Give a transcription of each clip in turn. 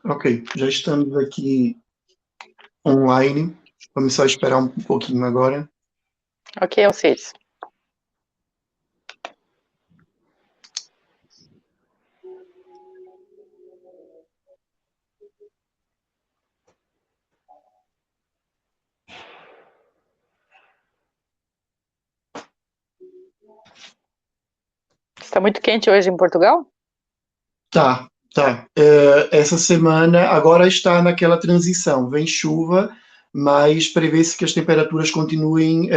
Ok, já estamos aqui online. Vamos só esperar um pouquinho agora. Ok, Alcides. Está muito quente hoje em Portugal? Tá. Essa semana agora está naquela transição. Vem chuva, mas prevê-se que as temperaturas continuem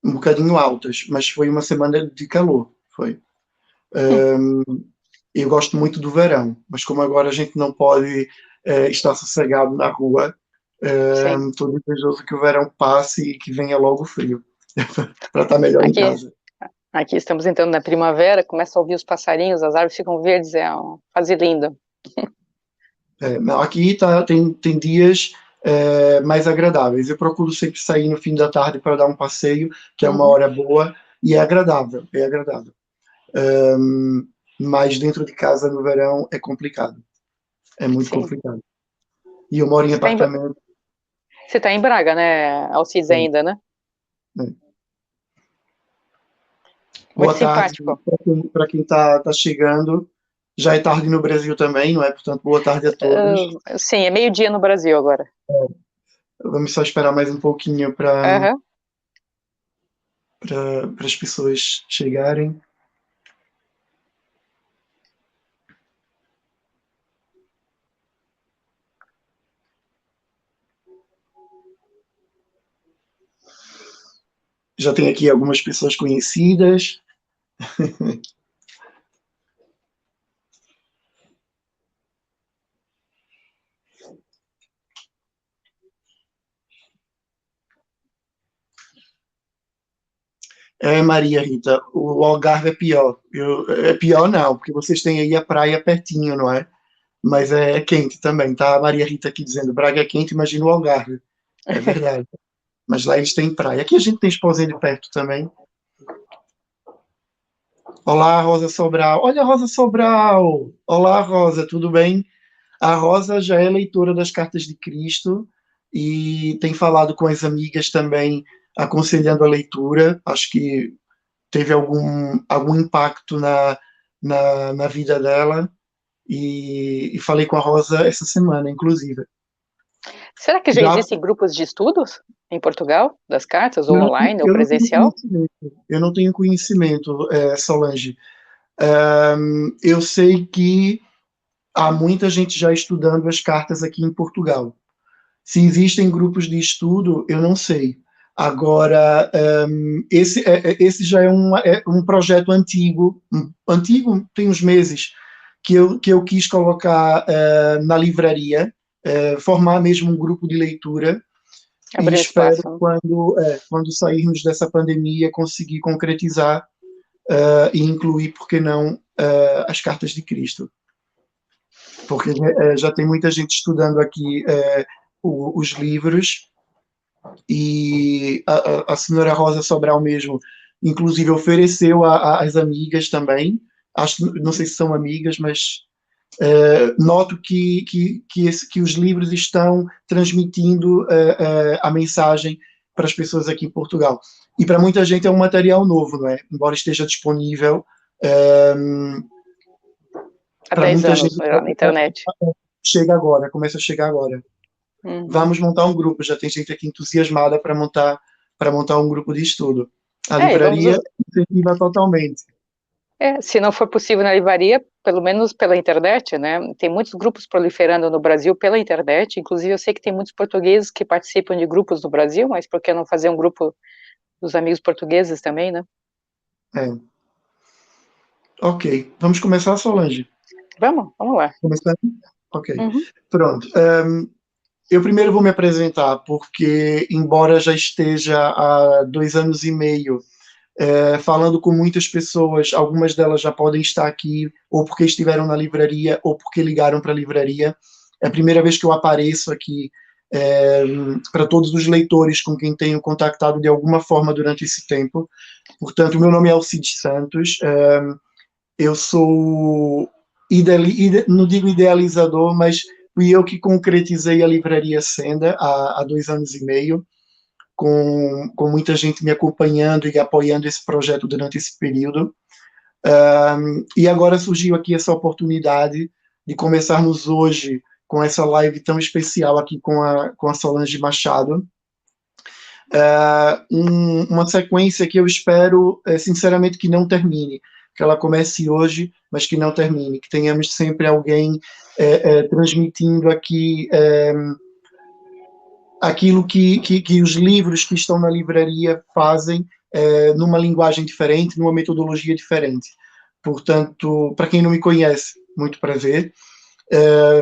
um bocadinho altas. Mas foi uma semana de calor. Foi. Eu gosto muito do verão, mas como agora a gente não pode estar sossegado na rua, Sim. estou desejoso que o verão passe e que venha logo o frio, para estar melhor em casa. Aqui estamos entrando na primavera, começa a ouvir os passarinhos, as árvores ficam verdes, é uma fase linda. Aqui tem dias mais agradáveis. Eu procuro sempre sair no fim da tarde para dar um passeio, que é uma hora boa, e é agradável, é agradável. Mas dentro de casa no verão é complicado, é muito Sim. complicado. E eu moro em apartamento. Você está em Braga, né, Alcides, ainda, né? Muito Boa tarde simpático. para quem está chegando. Já é tarde no Brasil também, não é? Portanto, boa tarde a todos. Sim, é meio-dia no Brasil agora. Vamos só esperar mais um pouquinho para Uhum. as pessoas chegarem. Já tem aqui algumas pessoas conhecidas. Maria Rita, o Algarve é pior. É pior não, porque vocês têm aí a praia pertinho, não é? Mas é quente também, tá? A Maria Rita aqui dizendo, Braga é quente, imagina o Algarve. É verdade. Mas lá eles têm praia. Aqui a gente tem Esposende perto também. Olá, Rosa Sobral. Olha, Rosa Sobral. Olá, Rosa, tudo bem? A Rosa já é leitora das Cartas de Cristo e tem falado com as amigas também, aconselhando a leitura. Acho que teve algum impacto na vida dela. E falei com a Rosa essa semana, inclusive. Será que já Já existem grupos de estudos em Portugal, das cartas, ou não, online, ou eu não tenho presencial? conhecimento. Eu não tenho conhecimento, Solange. Eu sei que há muita gente já estudando as cartas aqui em Portugal. Se existem grupos de estudo, eu não sei. Agora, esse já é um projeto antigo, tem uns meses, que eu quis colocar na livraria, formar mesmo um grupo de leitura, e Abrir um espero, espaço. quando sairmos dessa pandemia, conseguir concretizar e incluir, por que não, as cartas de Cristo. Porque já tem muita gente estudando aqui os livros, e a senhora Rosa Sobral mesmo, inclusive, ofereceu às amigas também, não sei se são amigas, mas noto que os livros estão transmitindo a mensagem para as pessoas aqui em Portugal. E para muita gente é um material novo, não é? Embora esteja disponível, Há para 10 muita anos gente já na internet. começa a chegar agora. Uhum. Vamos montar um grupo, já tem gente aqui entusiasmada para montar um grupo de estudo. A E vamos. livraria incentiva totalmente. Se não for possível na livraria, pelo menos pela internet, né? Tem muitos grupos proliferando no Brasil pela internet. Inclusive, eu sei que tem muitos portugueses que participam de grupos no Brasil, mas por que não fazer um grupo dos amigos portugueses também, né? É. Ok, vamos começar, Solange? Vamos lá. Começar? Ok, Uhum. pronto. Eu primeiro vou me apresentar, porque, embora já esteja há 2 anos e meio falando com muitas pessoas, algumas delas já podem estar aqui, ou porque estiveram na livraria, ou porque ligaram para a livraria. É a primeira vez que eu apareço aqui para todos os leitores com quem tenho contactado de alguma forma durante esse tempo. Portanto, o meu nome é Alcides Santos. Eu sou, não digo idealizador, mas Fui eu que concretizei a Livraria Senda há 2 anos e meio, com muita gente me acompanhando e apoiando esse projeto durante esse período. E agora surgiu aqui essa oportunidade de começarmos hoje com essa live tão especial aqui com a Solange Machado. Uma sequência que eu espero, sinceramente, que não termine, que ela comece hoje, mas que não termine, que tenhamos sempre alguém transmitindo aqui aquilo que os livros que estão na livraria fazem numa linguagem diferente, numa metodologia diferente. Portanto, para quem não me conhece, muito prazer.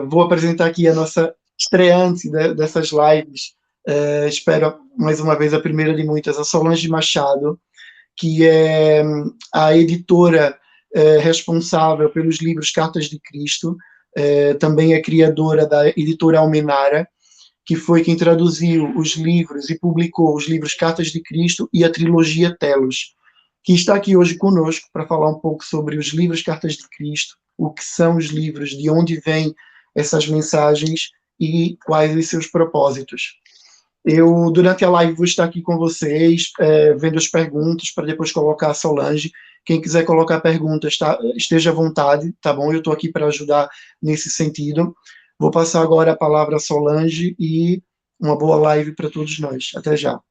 Vou apresentar aqui a nossa estreante dessas lives. Espero, mais uma vez, a primeira de muitas, a Solange Machado, que é a editora responsável pelos livros Cartas de Cristo, também é criadora da editora Almenara, que foi quem traduziu os livros e publicou os livros Cartas de Cristo e a trilogia Telos, que está aqui hoje conosco para falar um pouco sobre os livros Cartas de Cristo, o que são os livros, de onde vêm essas mensagens e quais os seus propósitos. Eu, durante a live, vou estar aqui com vocês, vendo as perguntas, para depois colocar a Solange. Quem quiser colocar perguntas, esteja à vontade, tá bom? Eu estou aqui para ajudar nesse sentido. Vou passar agora a palavra a Solange e uma boa live para todos nós. Até já.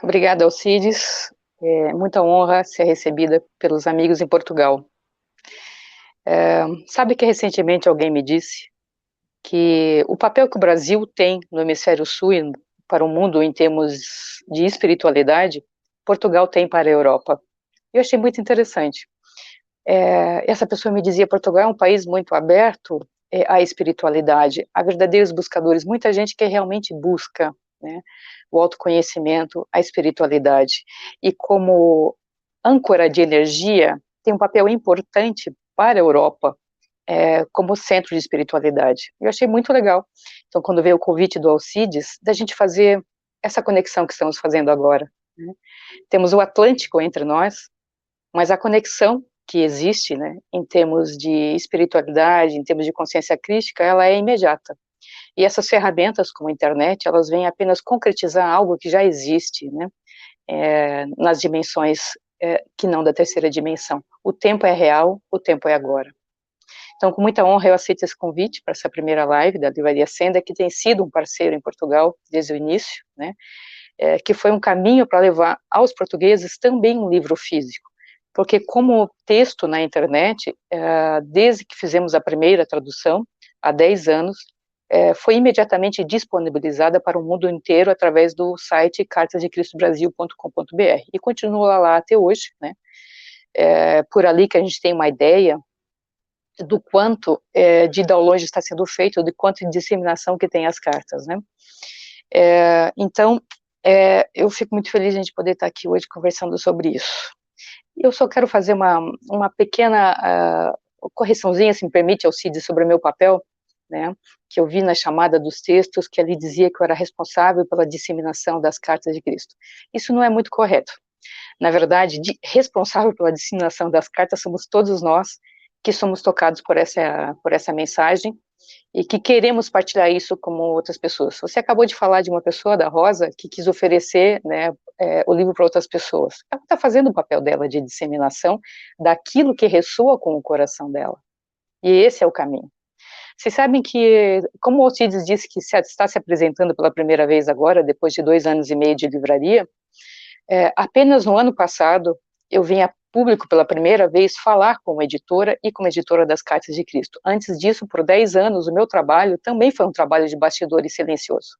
Obrigada, Alcides. É muita honra ser recebida pelos amigos em Portugal. Sabe que recentemente alguém me disse que o papel que o Brasil tem no Hemisfério Sul e para o mundo em termos de espiritualidade, Portugal tem para a Europa. Eu achei muito interessante. Essa pessoa me dizia: Portugal é um país muito aberto à espiritualidade, a verdadeiros buscadores, muita gente que realmente busca, né, o autoconhecimento, a espiritualidade. E como âncora de energia, tem um papel importante para a Europa, como centro de espiritualidade. Eu achei muito legal. Então, quando veio o convite do Alcides, da gente fazer essa conexão que estamos fazendo agora, né? Temos o Atlântico entre nós, mas a conexão que existe, né, em termos de espiritualidade, em termos de consciência crística, ela é imediata. E essas ferramentas, como a internet, elas vêm apenas concretizar algo que já existe, né, nas dimensões que não da terceira dimensão. O tempo é real, o tempo é agora. Então, com muita honra, eu aceito esse convite para essa primeira live da Livraria Senda, que tem sido um parceiro em Portugal desde o início, né, que foi um caminho para levar aos portugueses também um livro físico. Porque como texto na internet, desde que fizemos a primeira tradução, há 10 anos, foi imediatamente disponibilizada para o mundo inteiro através do site cartasdecristobrasil.com.br e continua lá até hoje, né? Por ali que a gente tem uma ideia do quanto de download está sendo feito, de quanto de disseminação que tem as cartas, né? Então, eu fico muito feliz de a gente poder estar aqui hoje conversando sobre isso. Eu só quero fazer uma pequena correçãozinha, se me permite, Alcides, sobre o meu papel, né, que eu vi na chamada dos textos, que ali dizia que eu era responsável pela disseminação das cartas de Cristo. Isso não é muito correto. Na verdade, responsável pela disseminação das cartas somos todos nós que somos tocados por essa mensagem e que queremos partilhar isso com outras pessoas. Você acabou de falar de uma pessoa, da Rosa, que quis oferecer, né, o livro para outras pessoas. Ela está fazendo o papel dela de disseminação daquilo que ressoa com o coração dela. E esse é o caminho. Vocês sabem que, como o Alcides disse que está se apresentando pela primeira vez agora, depois de 2 anos e meio de livraria, apenas no ano passado eu vim a público pela primeira vez falar como editora e como editora das Cartas de Cristo. Antes disso, por 10 anos, o meu trabalho também foi um trabalho de bastidor e silencioso,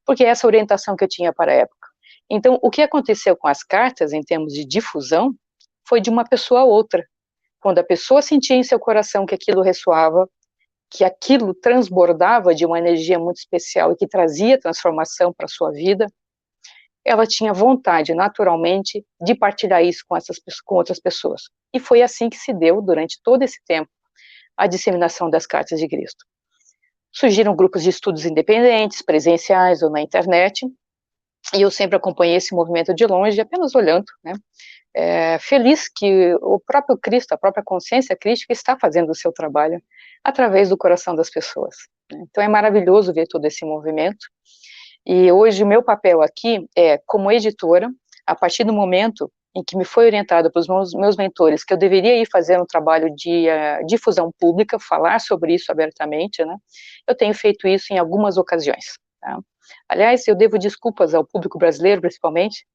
porque é essa orientação que eu tinha para a época. Então, o que aconteceu com as cartas, em termos de difusão, foi de uma pessoa a outra. Quando a pessoa sentia em seu coração que aquilo ressoava, que aquilo transbordava de uma energia muito especial e que trazia transformação para a sua vida, ela tinha vontade, naturalmente, de partilhar isso com outras pessoas. E foi assim que se deu, durante todo esse tempo, a disseminação das Cartas de Cristo. Surgiram grupos de estudos independentes, presenciais ou na internet, e eu sempre acompanhei esse movimento de longe, apenas olhando, né, feliz que o próprio Cristo, a própria consciência crística está fazendo o seu trabalho através do coração das pessoas. Então é maravilhoso ver todo esse movimento, e hoje o meu papel aqui é, como editora, a partir do momento em que me foi orientado pelos meus mentores que eu deveria ir fazer um trabalho de difusão pública, falar sobre isso abertamente, né, eu tenho feito isso em algumas ocasiões. Tá? Aliás, eu devo desculpas ao público brasileiro, principalmente,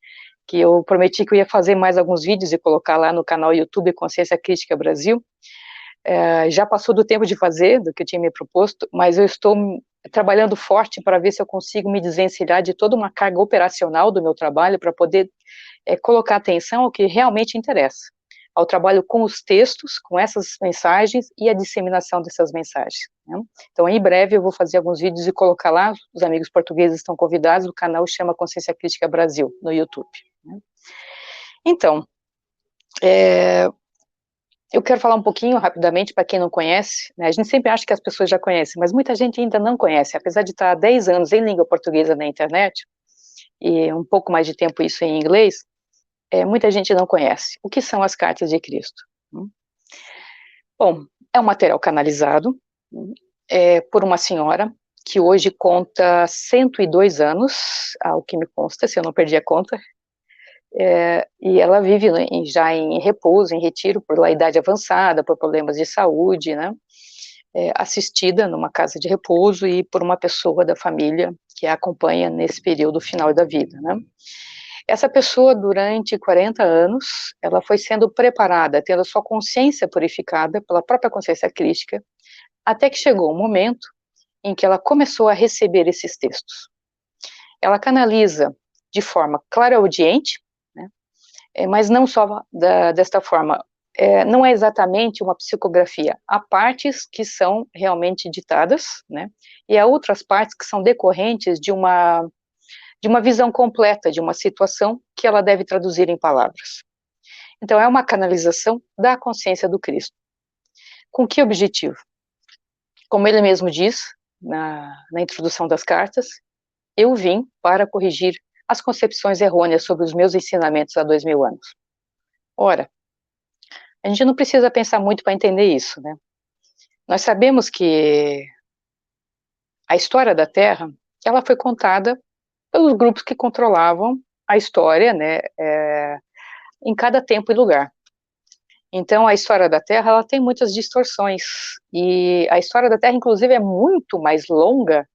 que eu prometi que eu ia fazer mais alguns vídeos e colocar lá no canal YouTube Consciência Crística Brasil. Já passou do tempo de fazer, do que eu tinha me proposto, mas eu estou trabalhando forte para ver se eu consigo me desvencilhar de toda uma carga operacional do meu trabalho para poder colocar atenção ao que realmente interessa, ao trabalho com os textos, com essas mensagens e a disseminação dessas mensagens. Né? Então, em breve eu vou fazer alguns vídeos e colocar lá, os amigos portugueses estão convidados, o canal chama Consciência Crística Brasil, no YouTube. Né? Então, eu quero falar um pouquinho, rapidamente, para quem não conhece, né? A gente sempre acha que as pessoas já conhecem, mas muita gente ainda não conhece, apesar de estar há 10 anos em língua portuguesa na internet, e um pouco mais de tempo isso em inglês, muita gente não conhece. O que são as cartas de Cristo? Bom, é um material canalizado por uma senhora que hoje conta 102 anos, ao que me consta, se eu não perdi a conta, e ela vive já em repouso, em retiro, por idade avançada, por problemas de saúde, né, assistida numa casa de repouso e por uma pessoa da família que a acompanha nesse período final da vida, né. Essa pessoa, durante 40 anos, ela foi sendo preparada, tendo a sua consciência purificada pela própria consciência crística, até que chegou um momento em que ela começou a receber esses textos. Ela canaliza de forma clareaudiente, né, mas não só desta forma, não é exatamente uma psicografia. Há partes que são realmente ditadas, né, e há outras partes que são decorrentes de uma visão completa de uma situação que ela deve traduzir em palavras. Então, é uma canalização da consciência do Cristo. Com que objetivo? Como ele mesmo diz na introdução das cartas, eu vim para corrigir as concepções errôneas sobre os meus ensinamentos há 2000 anos. Ora, a gente não precisa pensar muito para entender isso, né? Nós sabemos que a história da Terra, ela foi contada pelos grupos que controlavam a história, né, em cada tempo e lugar. Então, a história da Terra, ela tem muitas distorções, e a história da Terra, inclusive, é muito mais longa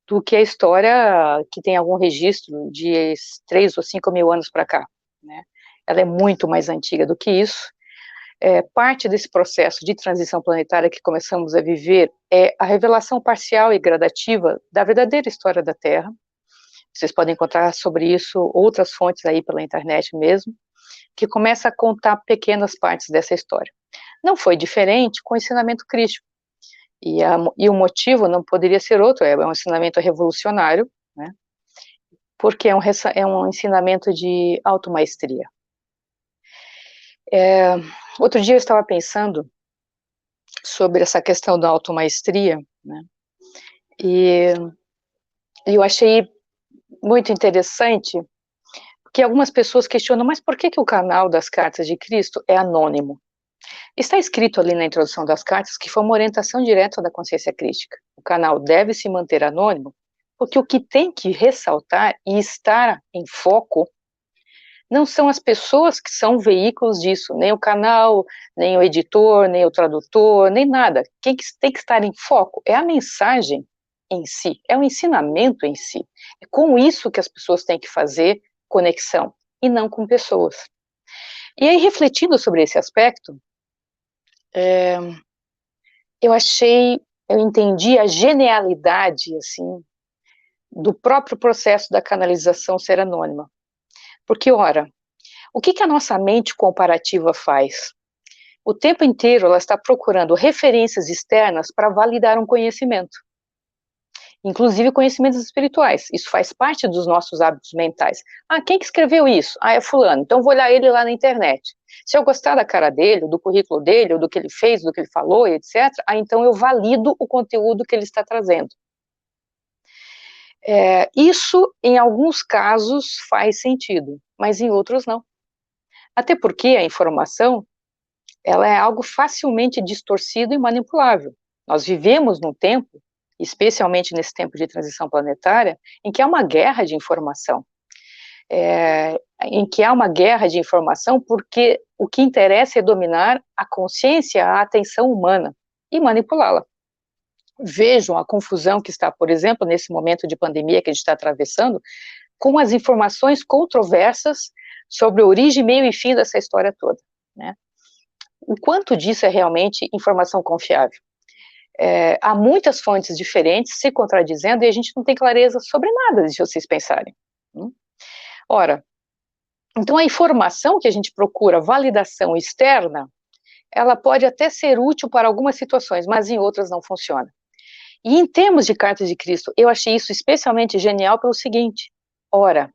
do que a história que tem algum registro de 3 ou 5 mil anos para cá, né? Ela é muito mais antiga do que isso. Parte desse processo de transição planetária que começamos a viver é a revelação parcial e gradativa da verdadeira história da Terra. Vocês podem encontrar sobre isso outras fontes aí pela internet mesmo, que começa a contar pequenas partes dessa história. Não foi diferente com o ensinamento crístico, e o motivo não poderia ser outro, é um ensinamento revolucionário, né, porque é um ensinamento de automaestria. Outro dia eu estava pensando sobre essa questão da automaestria, né, e eu achei muito interessante, porque algumas pessoas questionam, mas por que o canal das Cartas de Cristo é anônimo? Está escrito ali na introdução das cartas que foi uma orientação direta da consciência crística. O canal deve se manter anônimo, porque o que tem que ressaltar e estar em foco não são as pessoas que são veículos disso, nem o canal, nem o editor, nem o tradutor, nem nada. Quem tem que estar em foco é a mensagem em si, é o ensinamento em si. É com isso que as pessoas têm que fazer conexão, e não com pessoas. E aí, refletindo sobre esse aspecto, eu entendi a genialidade, assim, do próprio processo da canalização ser anônima. Porque, ora, o que a nossa mente comparativa faz? O tempo inteiro ela está procurando referências externas para validar um conhecimento. Inclusive conhecimentos espirituais. Isso faz parte dos nossos hábitos mentais. Ah, quem que escreveu isso? Ah, é fulano. Então vou olhar ele lá na internet. Se eu gostar da cara dele, do currículo dele, ou do que ele fez, do que ele falou, etc., então eu valido o conteúdo que ele está trazendo. Isso, em alguns casos, faz sentido, mas em outros não. Até porque a informação, ela é algo facilmente distorcido e manipulável. Nós vivemos num tempo, especialmente nesse tempo de transição planetária, em que há uma guerra de informação. Em que há uma guerra de informação porque o que interessa é dominar a consciência, a atenção humana e manipulá-la. Vejam a confusão que está, por exemplo, nesse momento de pandemia que a gente está atravessando, com as informações controversas sobre a origem, meio e fim dessa história toda, né? O quanto disso é realmente informação confiável? Há muitas fontes diferentes se contradizendo e a gente não tem clareza sobre nada, se vocês pensarem. Ora, então a informação que a gente procura, validação externa, ela pode até ser útil para algumas situações, mas em outras não funciona. E em termos de cartas de Cristo, eu achei isso especialmente genial pelo seguinte: ora,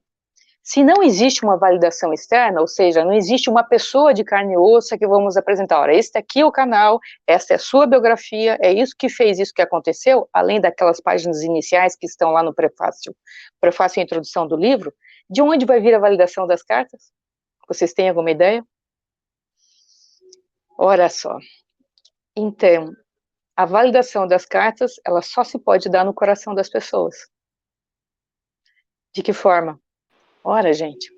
se não existe uma validação externa, ou seja, não existe uma pessoa de carne e osso que vamos apresentar, ora, este aqui é o canal, esta é a sua biografia, é isso que fez, isso que aconteceu, além daquelas páginas iniciais que estão lá no prefácio e introdução do livro, de onde vai vir a validação das cartas? Vocês têm alguma ideia? Ora só, então, a validação das cartas, ela só se pode dar no coração das pessoas. De que forma? Ora, gente.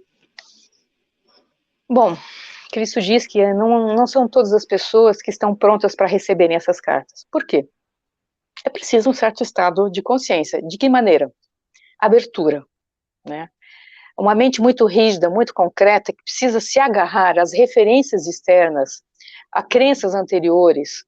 Bom, Cristo diz que não são todas as pessoas que estão prontas para receberem essas cartas. Por quê? É preciso um certo estado de consciência. De que maneira? Abertura, né? Uma mente muito rígida, muito concreta, que precisa se agarrar às referências externas, a crenças anteriores,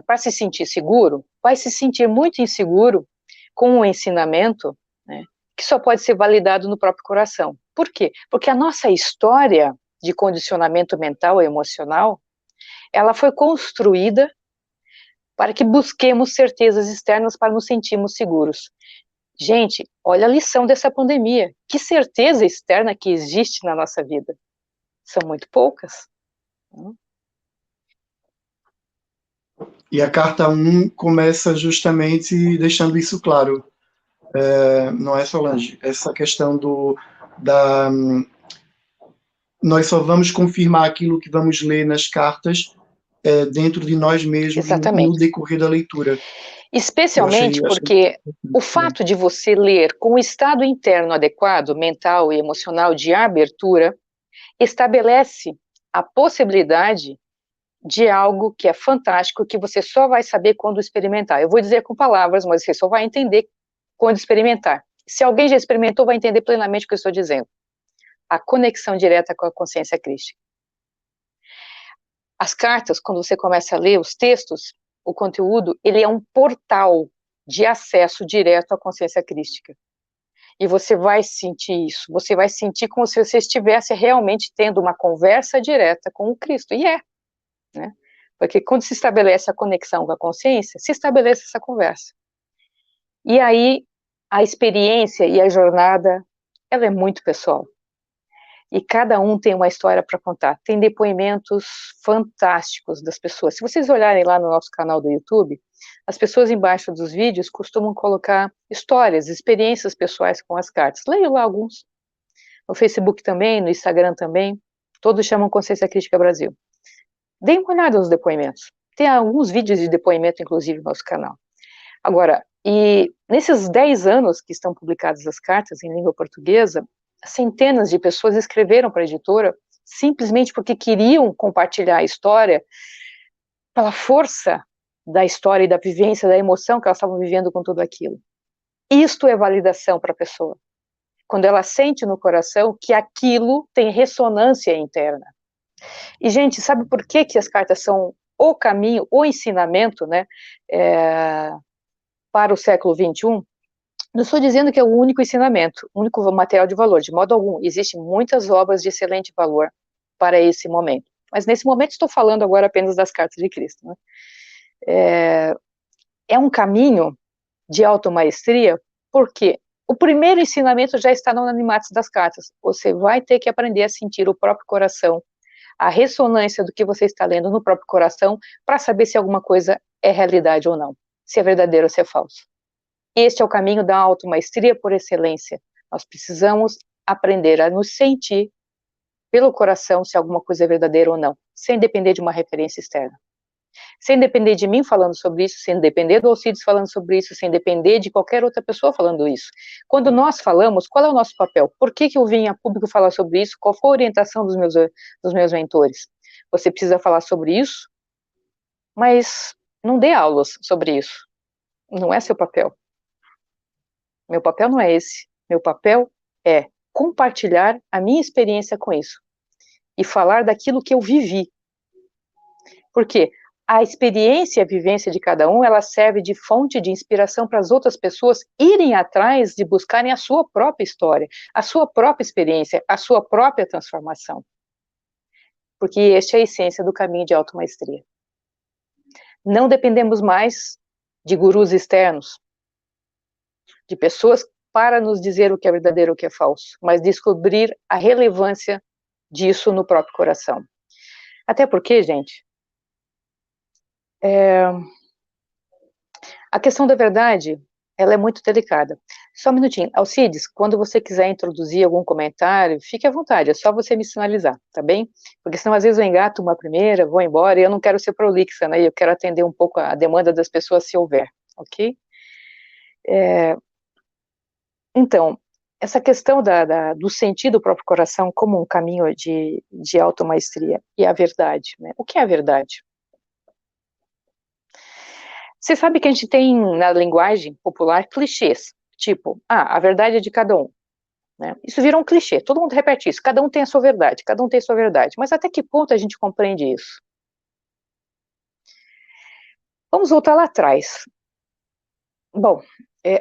para se sentir seguro, vai se sentir muito inseguro com o ensinamento, né, que só pode ser validado no próprio coração. Por quê? Porque a nossa história de condicionamento mental e emocional, ela foi construída para que busquemos certezas externas para nos sentirmos seguros. Gente, olha a lição dessa pandemia. Que certeza externa que existe na nossa vida? São muito poucas. E a carta 1 começa justamente deixando isso claro. Não é, Solange? Essa questão nós só vamos confirmar aquilo que vamos ler nas cartas dentro de nós mesmos. Exatamente. No decorrer da leitura. Especialmente porque o fato de você ler com o estado interno adequado, mental e emocional de abertura, estabelece a possibilidade de algo que é fantástico, que você só vai saber quando experimentar. Eu vou dizer com palavras, mas você só vai entender quando experimentar. Se alguém já experimentou, vai entender plenamente o que eu estou dizendo. A conexão direta com a consciência crística. As cartas, quando você começa a ler os textos, o conteúdo, ele é um portal de acesso direto à consciência crística. E você vai sentir isso, você vai sentir como se você estivesse realmente tendo uma conversa direta com o Cristo, e né? Porque quando se estabelece a conexão com a consciência, se estabelece essa conversa. E aí, a experiência e a jornada, ela é muito pessoal. E cada um tem uma história para contar. Tem depoimentos fantásticos das pessoas. Se vocês olharem lá no nosso canal do YouTube, as pessoas embaixo dos vídeos costumam colocar histórias, experiências pessoais com as cartas. Leiam lá alguns. No Facebook também, no Instagram também. Todos chamam Consciência Crística Brasil. Deem uma olhada nos depoimentos. Tem alguns vídeos de depoimento, inclusive, no nosso canal. Agora, e nesses 10 anos que estão publicadas as cartas em língua portuguesa, centenas de pessoas escreveram para a editora simplesmente porque queriam compartilhar a história pela força da história e da vivência, da emoção que elas estavam vivendo com tudo aquilo. Isto é validação para a pessoa. Quando ela sente no coração que aquilo tem ressonância interna. E, gente, sabe por que as cartas são o caminho, o ensinamento, né, para o século XXI? Não estou dizendo que é o único ensinamento, o único material de valor, de modo algum. Existem muitas obras de excelente valor para esse momento. Mas nesse momento estou falando agora apenas das cartas de Cristo. Né? É um caminho de automaestria, porque o primeiro ensinamento já está no animatis das cartas. Você vai ter que aprender a sentir o próprio coração, a ressonância do que você está lendo no próprio coração, para saber se alguma coisa é realidade ou não, se é verdadeiro ou se é falso. Este é o caminho da automaestria por excelência. Nós precisamos aprender a nos sentir pelo coração se alguma coisa é verdadeira ou não, sem depender de uma referência externa. Sem depender de mim falando sobre isso, sem depender do Alcides falando sobre isso, sem depender de qualquer outra pessoa falando isso. Quando nós falamos, qual é o nosso papel? Por que eu vim a público falar sobre isso? Qual foi a orientação dos meus mentores? Você precisa falar sobre isso, mas não dê aulas sobre isso. Não é seu papel. Meu papel não é esse. Meu papel é compartilhar a minha experiência com isso e falar daquilo que eu vivi. Por quê? A experiência e a vivência de cada um, ela serve de fonte de inspiração para as outras pessoas irem atrás de buscarem a sua própria história, a sua própria experiência, a sua própria transformação. Porque esta é a essência do caminho de automaestria. Não dependemos mais de gurus externos, de pessoas para nos dizer o que é verdadeiro e o que é falso, mas descobrir a relevância disso no próprio coração. Até porque, gente, a questão da verdade, ela é muito delicada. Só um minutinho. Alcides, quando você quiser introduzir algum comentário, fique à vontade, é só você me sinalizar, tá bem? Porque senão às vezes eu engato uma primeira, vou embora, e eu não quero ser prolixa, né? Eu quero atender um pouco a demanda das pessoas se houver, ok? Então, essa questão do sentir do próprio coração como um caminho de automaestria e a verdade, né? O que é a verdade? Você sabe que a gente tem na linguagem popular clichês, tipo, a verdade é de cada um, né? Isso virou um clichê, todo mundo repete isso, cada um tem a sua verdade, cada um tem a sua verdade, mas até que ponto a gente compreende isso? Vamos voltar lá atrás. Bom,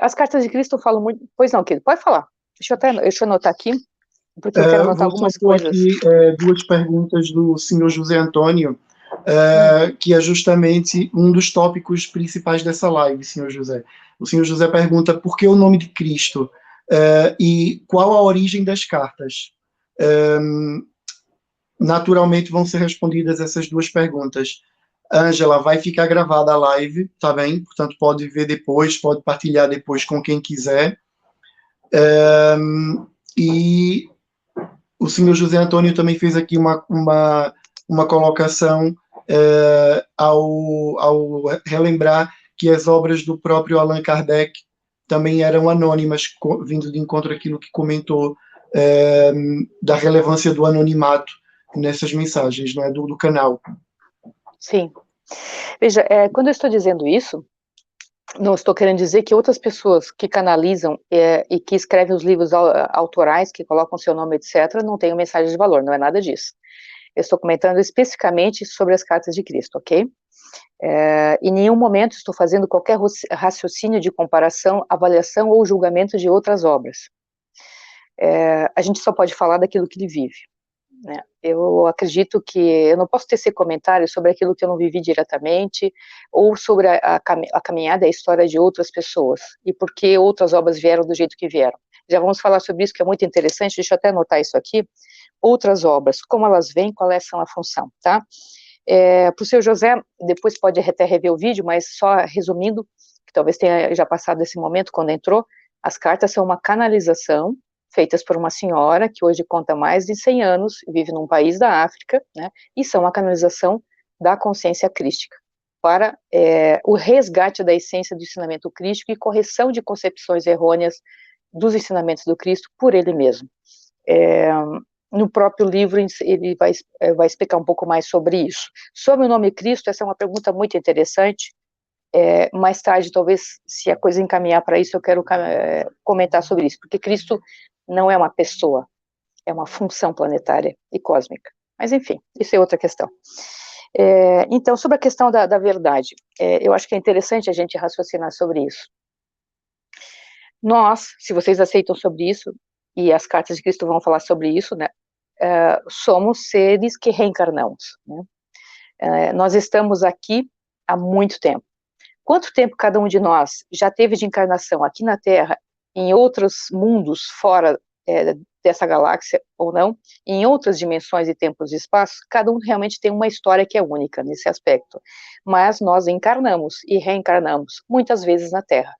as cartas de Cristo falam muito... Pois não, querido, pode falar. Deixa eu anotar aqui, porque eu quero anotar Vou só algumas pôr coisas. aqui duas perguntas do senhor José Antônio, que é justamente um dos tópicos principais dessa live, senhor José. O senhor José pergunta por que o nome de Cristo e qual a origem das cartas. Naturalmente vão ser respondidas essas duas perguntas. Ângela, vai ficar gravada a live, tá bem? Portanto, pode ver depois, pode partilhar depois com quem quiser. E o senhor José Antônio também fez aqui uma colocação ao relembrar que as obras do próprio Allan Kardec também eram anônimas, vindo de encontro àquilo que comentou da relevância do anonimato nessas mensagens, não é, do canal. Sim. Veja, quando eu estou dizendo isso, não estou querendo dizer que outras pessoas que canalizam e que escrevem os livros autorais, que colocam seu nome, etc., não tenham mensagem de valor, não é nada disso. Eu estou comentando especificamente sobre as cartas de Cristo, ok? Em nenhum momento estou fazendo qualquer raciocínio de comparação, avaliação ou julgamento de outras obras. A gente só pode falar daquilo que ele vive. Né? Eu acredito que eu não posso tecer comentários sobre aquilo que eu não vivi diretamente, ou sobre a caminhada e a história de outras pessoas, e por que outras obras vieram do jeito que vieram. Já vamos falar sobre isso, que é muito interessante, deixa eu até anotar isso aqui. Outras obras, como elas vêm, qual é a função, tá? Para o seu José, depois pode até rever o vídeo, mas só resumindo, que talvez tenha já passado esse momento quando entrou, as cartas são uma canalização feitas por uma senhora que hoje conta mais de 100 anos, vive num país da África, né, e são a canalização da consciência crística, para o resgate da essência do ensinamento crístico e correção de concepções errôneas dos ensinamentos do Cristo por ele mesmo. No próprio livro ele vai explicar um pouco mais sobre isso. Sobre o nome Cristo, essa é uma pergunta muito interessante. Mais tarde, talvez, se a coisa encaminhar para isso, eu quero comentar sobre isso, porque Cristo não é uma pessoa, é uma função planetária e cósmica. Mas, enfim, isso é outra questão. Então, sobre a questão da verdade, eu acho que é interessante a gente raciocinar sobre isso. Nós, se vocês aceitam sobre isso, e as cartas de Cristo vão falar sobre isso, né, somos seres que reencarnamos. Né? Nós estamos aqui há muito tempo. Quanto tempo cada um de nós já teve de encarnação aqui na Terra, em outros mundos fora dessa galáxia ou não, em outras dimensões e tempos e espaços, cada um realmente tem uma história que é única nesse aspecto. Mas nós encarnamos e reencarnamos muitas vezes na Terra.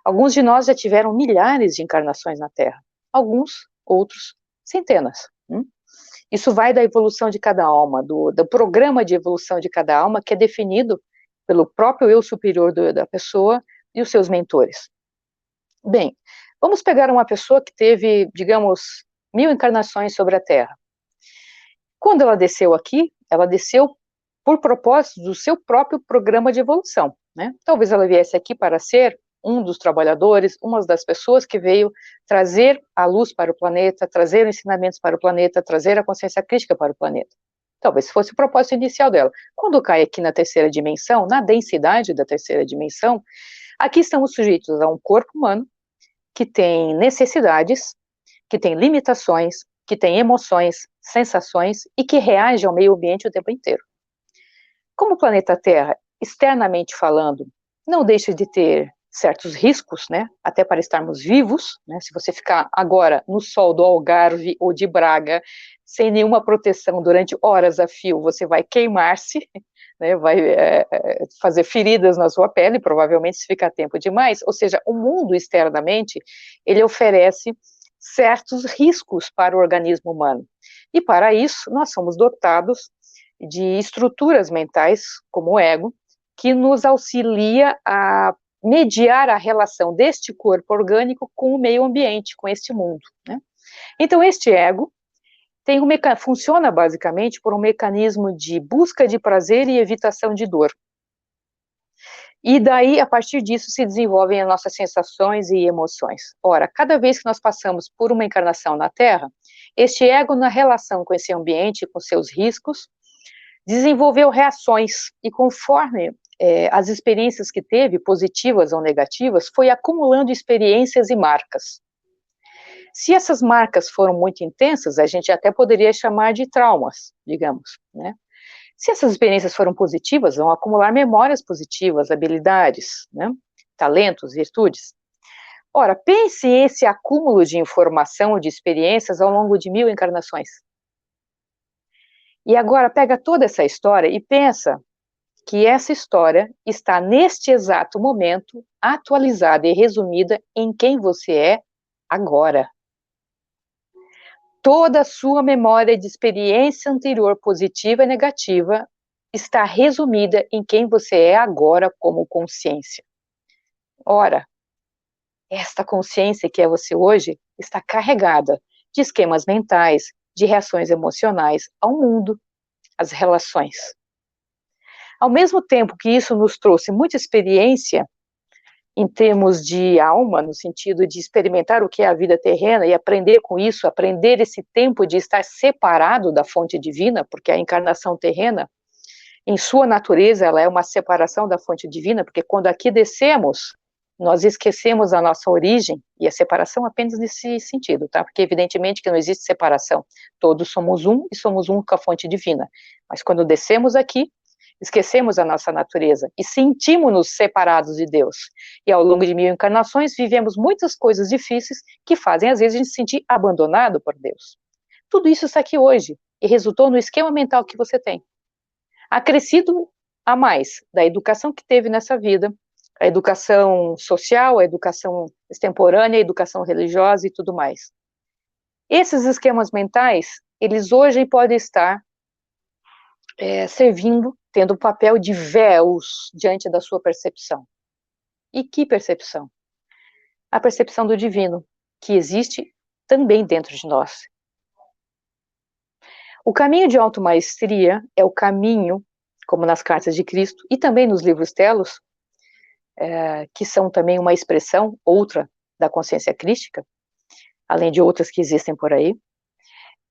Alguns de nós já tiveram milhares de encarnações na Terra, alguns, outros, centenas. Isso vai da evolução de cada alma, do programa de evolução de cada alma, que é definido pelo próprio eu superior da pessoa e os seus mentores. Bem, vamos pegar uma pessoa que teve, digamos, 1000 encarnações sobre a Terra. Quando ela desceu aqui, ela desceu por propósito do seu próprio programa de evolução, né? Talvez ela viesse aqui para ser um dos trabalhadores, uma das pessoas que veio trazer a luz para o planeta, trazer ensinamentos para o planeta, trazer a consciência crítica para o planeta. Talvez fosse o propósito inicial dela. Quando cai aqui na terceira dimensão, na densidade da terceira dimensão, aqui estamos sujeitos a um corpo humano que tem necessidades, que tem limitações, que tem emoções, sensações e que reage ao meio ambiente o tempo inteiro. Como o planeta Terra, externamente falando, não deixa de ter certos riscos, né, até para estarmos vivos, né, se você ficar agora no sol do Algarve ou de Braga, sem nenhuma proteção durante horas a fio, você vai queimar-se, né, vai fazer feridas na sua pele, provavelmente se ficar tempo demais, ou seja, o mundo externamente, ele oferece certos riscos para o organismo humano, e para isso nós somos dotados de estruturas mentais, como o ego, que nos auxilia a mediar a relação deste corpo orgânico com o meio ambiente, com este mundo, né? Então, este ego tem funciona basicamente por um mecanismo de busca de prazer e evitação de dor. E daí, a partir disso, se desenvolvem as nossas sensações e emoções. Ora, cada vez que nós passamos por uma encarnação na Terra, este ego, na relação com esse ambiente, com seus riscos, desenvolveu reações, e conforme as experiências que teve, positivas ou negativas, foi acumulando experiências e marcas. Se essas marcas foram muito intensas, a gente até poderia chamar de traumas, digamos, né? Se essas experiências foram positivas, vão acumular memórias positivas, habilidades, né? Talentos, virtudes. Ora, pense esse acúmulo de informação, de experiências ao longo de 1000 encarnações. E agora pega toda essa história e pensa que essa história está neste exato momento atualizada e resumida em quem você é agora. Toda a sua memória de experiência anterior, positiva e negativa, está resumida em quem você é agora como consciência. Ora, esta consciência que é você hoje está carregada de esquemas mentais, de reações emocionais ao mundo, às relações. Ao mesmo tempo que isso nos trouxe muita experiência em termos de alma, no sentido de experimentar o que é a vida terrena e aprender com isso, aprender esse tempo de estar separado da fonte divina, porque a encarnação terrena, em sua natureza, ela é uma separação da fonte divina, porque quando aqui descemos, nós esquecemos a nossa origem, e a separação apenas nesse sentido, tá? Porque evidentemente que não existe separação, todos somos um e somos um com a fonte divina, mas quando descemos aqui, esquecemos a nossa natureza e sentimos-nos separados de Deus. E ao longo de 1000 encarnações, vivemos muitas coisas difíceis que fazem, às vezes, a gente se sentir abandonado por Deus. Tudo isso está aqui hoje e resultou no esquema mental que você tem. Acrescido a mais da educação que teve nessa vida, a educação social, a educação extemporânea, a educação religiosa e tudo mais. Esses esquemas mentais, eles hoje podem estar servindo, tendo o papel de véus diante da sua percepção. E que percepção? A percepção do divino, que existe também dentro de nós. O caminho de automaestria é o caminho, como nas cartas de Cristo, e também nos livros telos, que são também uma expressão, outra, da consciência crística, além de outras que existem por aí.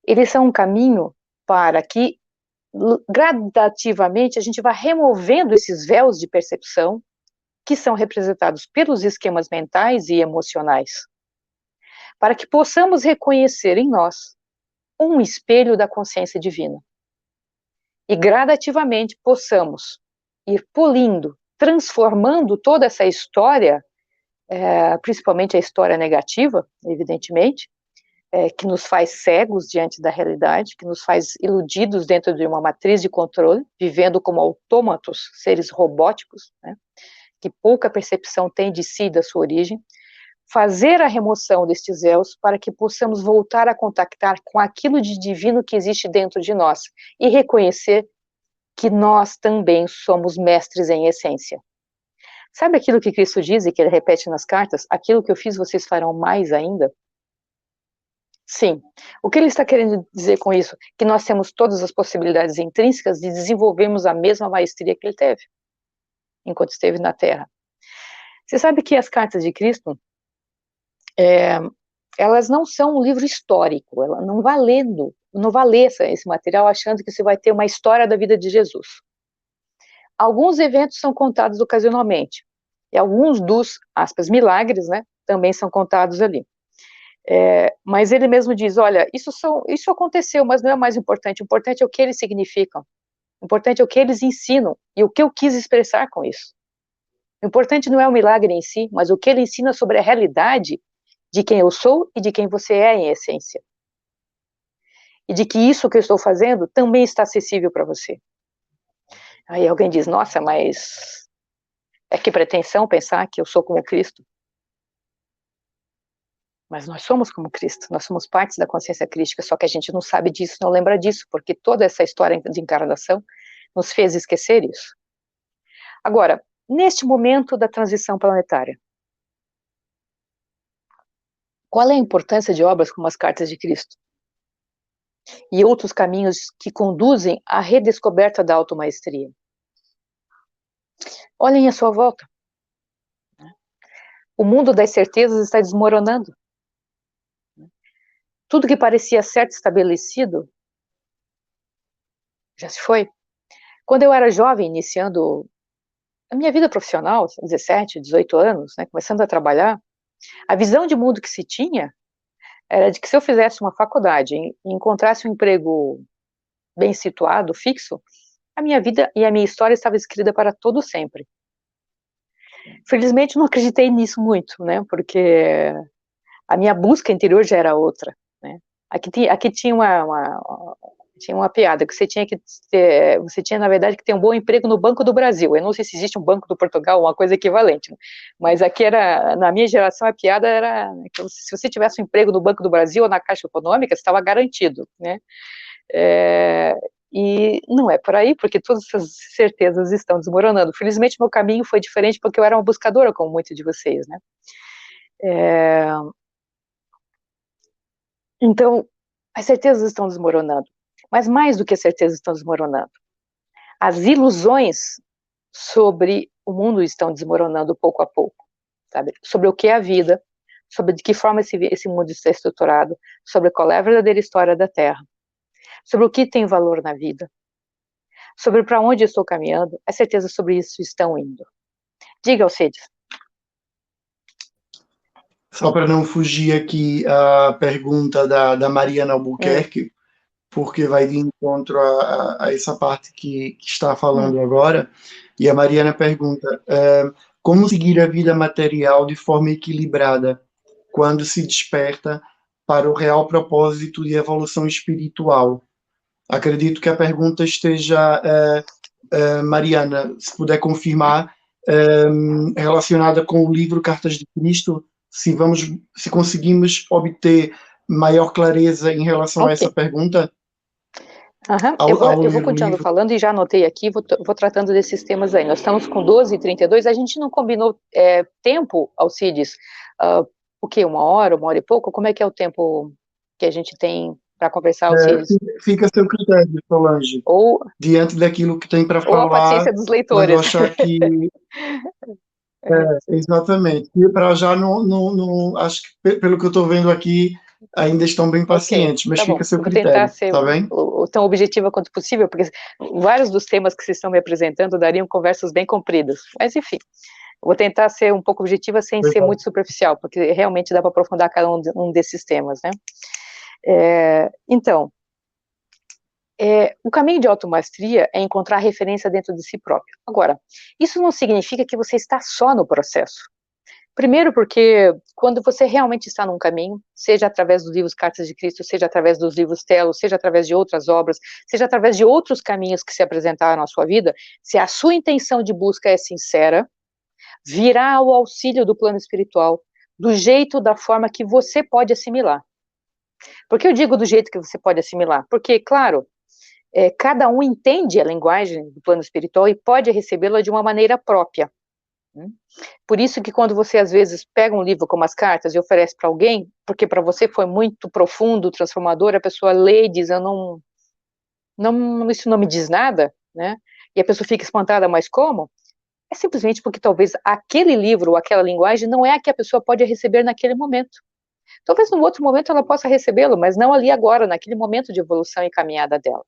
Eles são um caminho para que gradativamente a gente vai removendo esses véus de percepção que são representados pelos esquemas mentais e emocionais, para que possamos reconhecer em nós um espelho da consciência divina e gradativamente possamos ir polindo, transformando toda essa história, principalmente a história negativa, evidentemente, que nos faz cegos diante da realidade, que nos faz iludidos dentro de uma matriz de controle, vivendo como autômatos, seres robóticos, né, que pouca percepção tem de si e da sua origem, fazer a remoção destes véus para que possamos voltar a contactar com aquilo de divino que existe dentro de nós e reconhecer que nós também somos mestres em essência. Sabe aquilo que Cristo diz e que ele repete nas cartas? Aquilo que eu fiz, vocês farão mais ainda? Sim. O que ele está querendo dizer com isso? Que nós temos todas as possibilidades intrínsecas de desenvolvermos a mesma maestria que ele teve, enquanto esteve na Terra. Você sabe que as cartas de Cristo, elas não são um livro histórico, ela não vai lendo, não vai ler esse material achando que você vai ter uma história da vida de Jesus. Alguns eventos são contados ocasionalmente, e alguns dos, aspas, milagres, né, também são contados ali. Mas ele mesmo diz, olha, isso aconteceu, mas não é o mais importante, o importante é o que eles significam, o importante é o que eles ensinam, e o que eu quis expressar com isso. O importante não é o milagre em si, mas o que ele ensina sobre a realidade de quem eu sou e de quem você é em essência. E de que isso que eu estou fazendo também está acessível para você. Aí alguém diz, nossa, mas é que pretensão pensar que eu sou como Cristo. Mas nós somos como Cristo, nós somos partes da consciência crística, só que a gente não sabe disso, não lembra disso, porque toda essa história de encarnação nos fez esquecer isso. Agora, neste momento da transição planetária, qual é a importância de obras como as Cartas de Cristo? E outros caminhos que conduzem à redescoberta da automaestria? Olhem à sua volta. O mundo das certezas está desmoronando. Tudo que parecia certo e estabelecido já se foi. Quando eu era jovem, iniciando a minha vida profissional, 17, 18 anos, né, começando a trabalhar, a visão de mundo que se tinha era de que se eu fizesse uma faculdade e encontrasse um emprego bem situado, fixo, a minha vida e a minha história estava escrita para todo sempre. Felizmente não acreditei nisso muito, né, porque a minha busca interior já era outra, né. Aqui tinha uma piada, que você tinha, na verdade, que ter um bom emprego no Banco do Brasil. Eu não sei se existe um Banco do Portugal, uma coisa equivalente, né? Mas aqui na minha geração, a piada era que se você tivesse um emprego no Banco do Brasil ou na Caixa Econômica, você estava garantido, né? E não é por aí, porque todas essas certezas estão desmoronando. Felizmente, meu caminho foi diferente, porque eu era uma buscadora, como muitos de vocês, né? Então, as certezas estão desmoronando. Mas mais do que as certezas estão desmoronando, as ilusões sobre o mundo estão desmoronando pouco a pouco, sabe? Sobre o que é a vida, sobre de que forma esse mundo está estruturado, sobre qual é a verdadeira história da Terra, sobre o que tem valor na vida, sobre para onde eu estou caminhando, as certezas sobre isso estão indo. Diga, Alcides. Só para não fugir aqui a pergunta da Mariana Albuquerque, porque vai de encontro a essa parte que está falando agora, e a Mariana pergunta, como seguir a vida material de forma equilibrada quando se desperta para o real propósito de evolução espiritual? Acredito que a pergunta esteja, Mariana, se puder confirmar, relacionada com o livro Cartas de Cristo, se conseguimos obter maior clareza em relação a essa pergunta. Eu vou continuando falando e já anotei aqui, vou tratando desses temas aí. Nós estamos com 12h32, a gente não combinou tempo, Alcides, o quê? Uma hora e pouco? Como é que é o tempo que a gente tem para conversar, Alcides? Fica a seu critério, Solange. Ou diante daquilo que tem para falar. Ou a paciência dos leitores. Quando achar que... exatamente. E para já, não, acho que, pelo que eu estou vendo aqui, ainda estão bem pacientes, mas fica a seu critério, tentar ser tá bem? tão objetiva quanto possível, porque vários dos temas que vocês estão me apresentando dariam conversas bem compridas, mas enfim, vou tentar ser um pouco objetiva sem ser muito superficial, porque realmente dá para aprofundar cada um desses temas, né? Então, o caminho de automaestria é encontrar referência dentro de si próprio. Agora, isso não significa que você está só no processo. Primeiro porque quando você realmente está num caminho, seja através dos livros Cartas de Cristo, seja através dos livros Telos, seja através de outras obras, seja através de outros caminhos que se apresentaram na sua vida, se a sua intenção de busca é sincera, virá ao auxílio do plano espiritual do jeito, da forma que você pode assimilar. Por que eu digo do jeito que você pode assimilar? Porque, claro, cada um entende a linguagem do plano espiritual e pode recebê-la de uma maneira própria. Por isso que quando você, às vezes, pega um livro como as cartas e oferece para alguém, porque para você foi muito profundo, transformador, a pessoa lê e diz, isso não me diz nada, né? E a pessoa fica espantada, mas como? É simplesmente porque talvez aquele livro ou aquela linguagem não é a que a pessoa pode receber naquele momento. Talvez num outro momento ela possa recebê-lo, mas não ali agora, naquele momento de evolução e caminhada dela.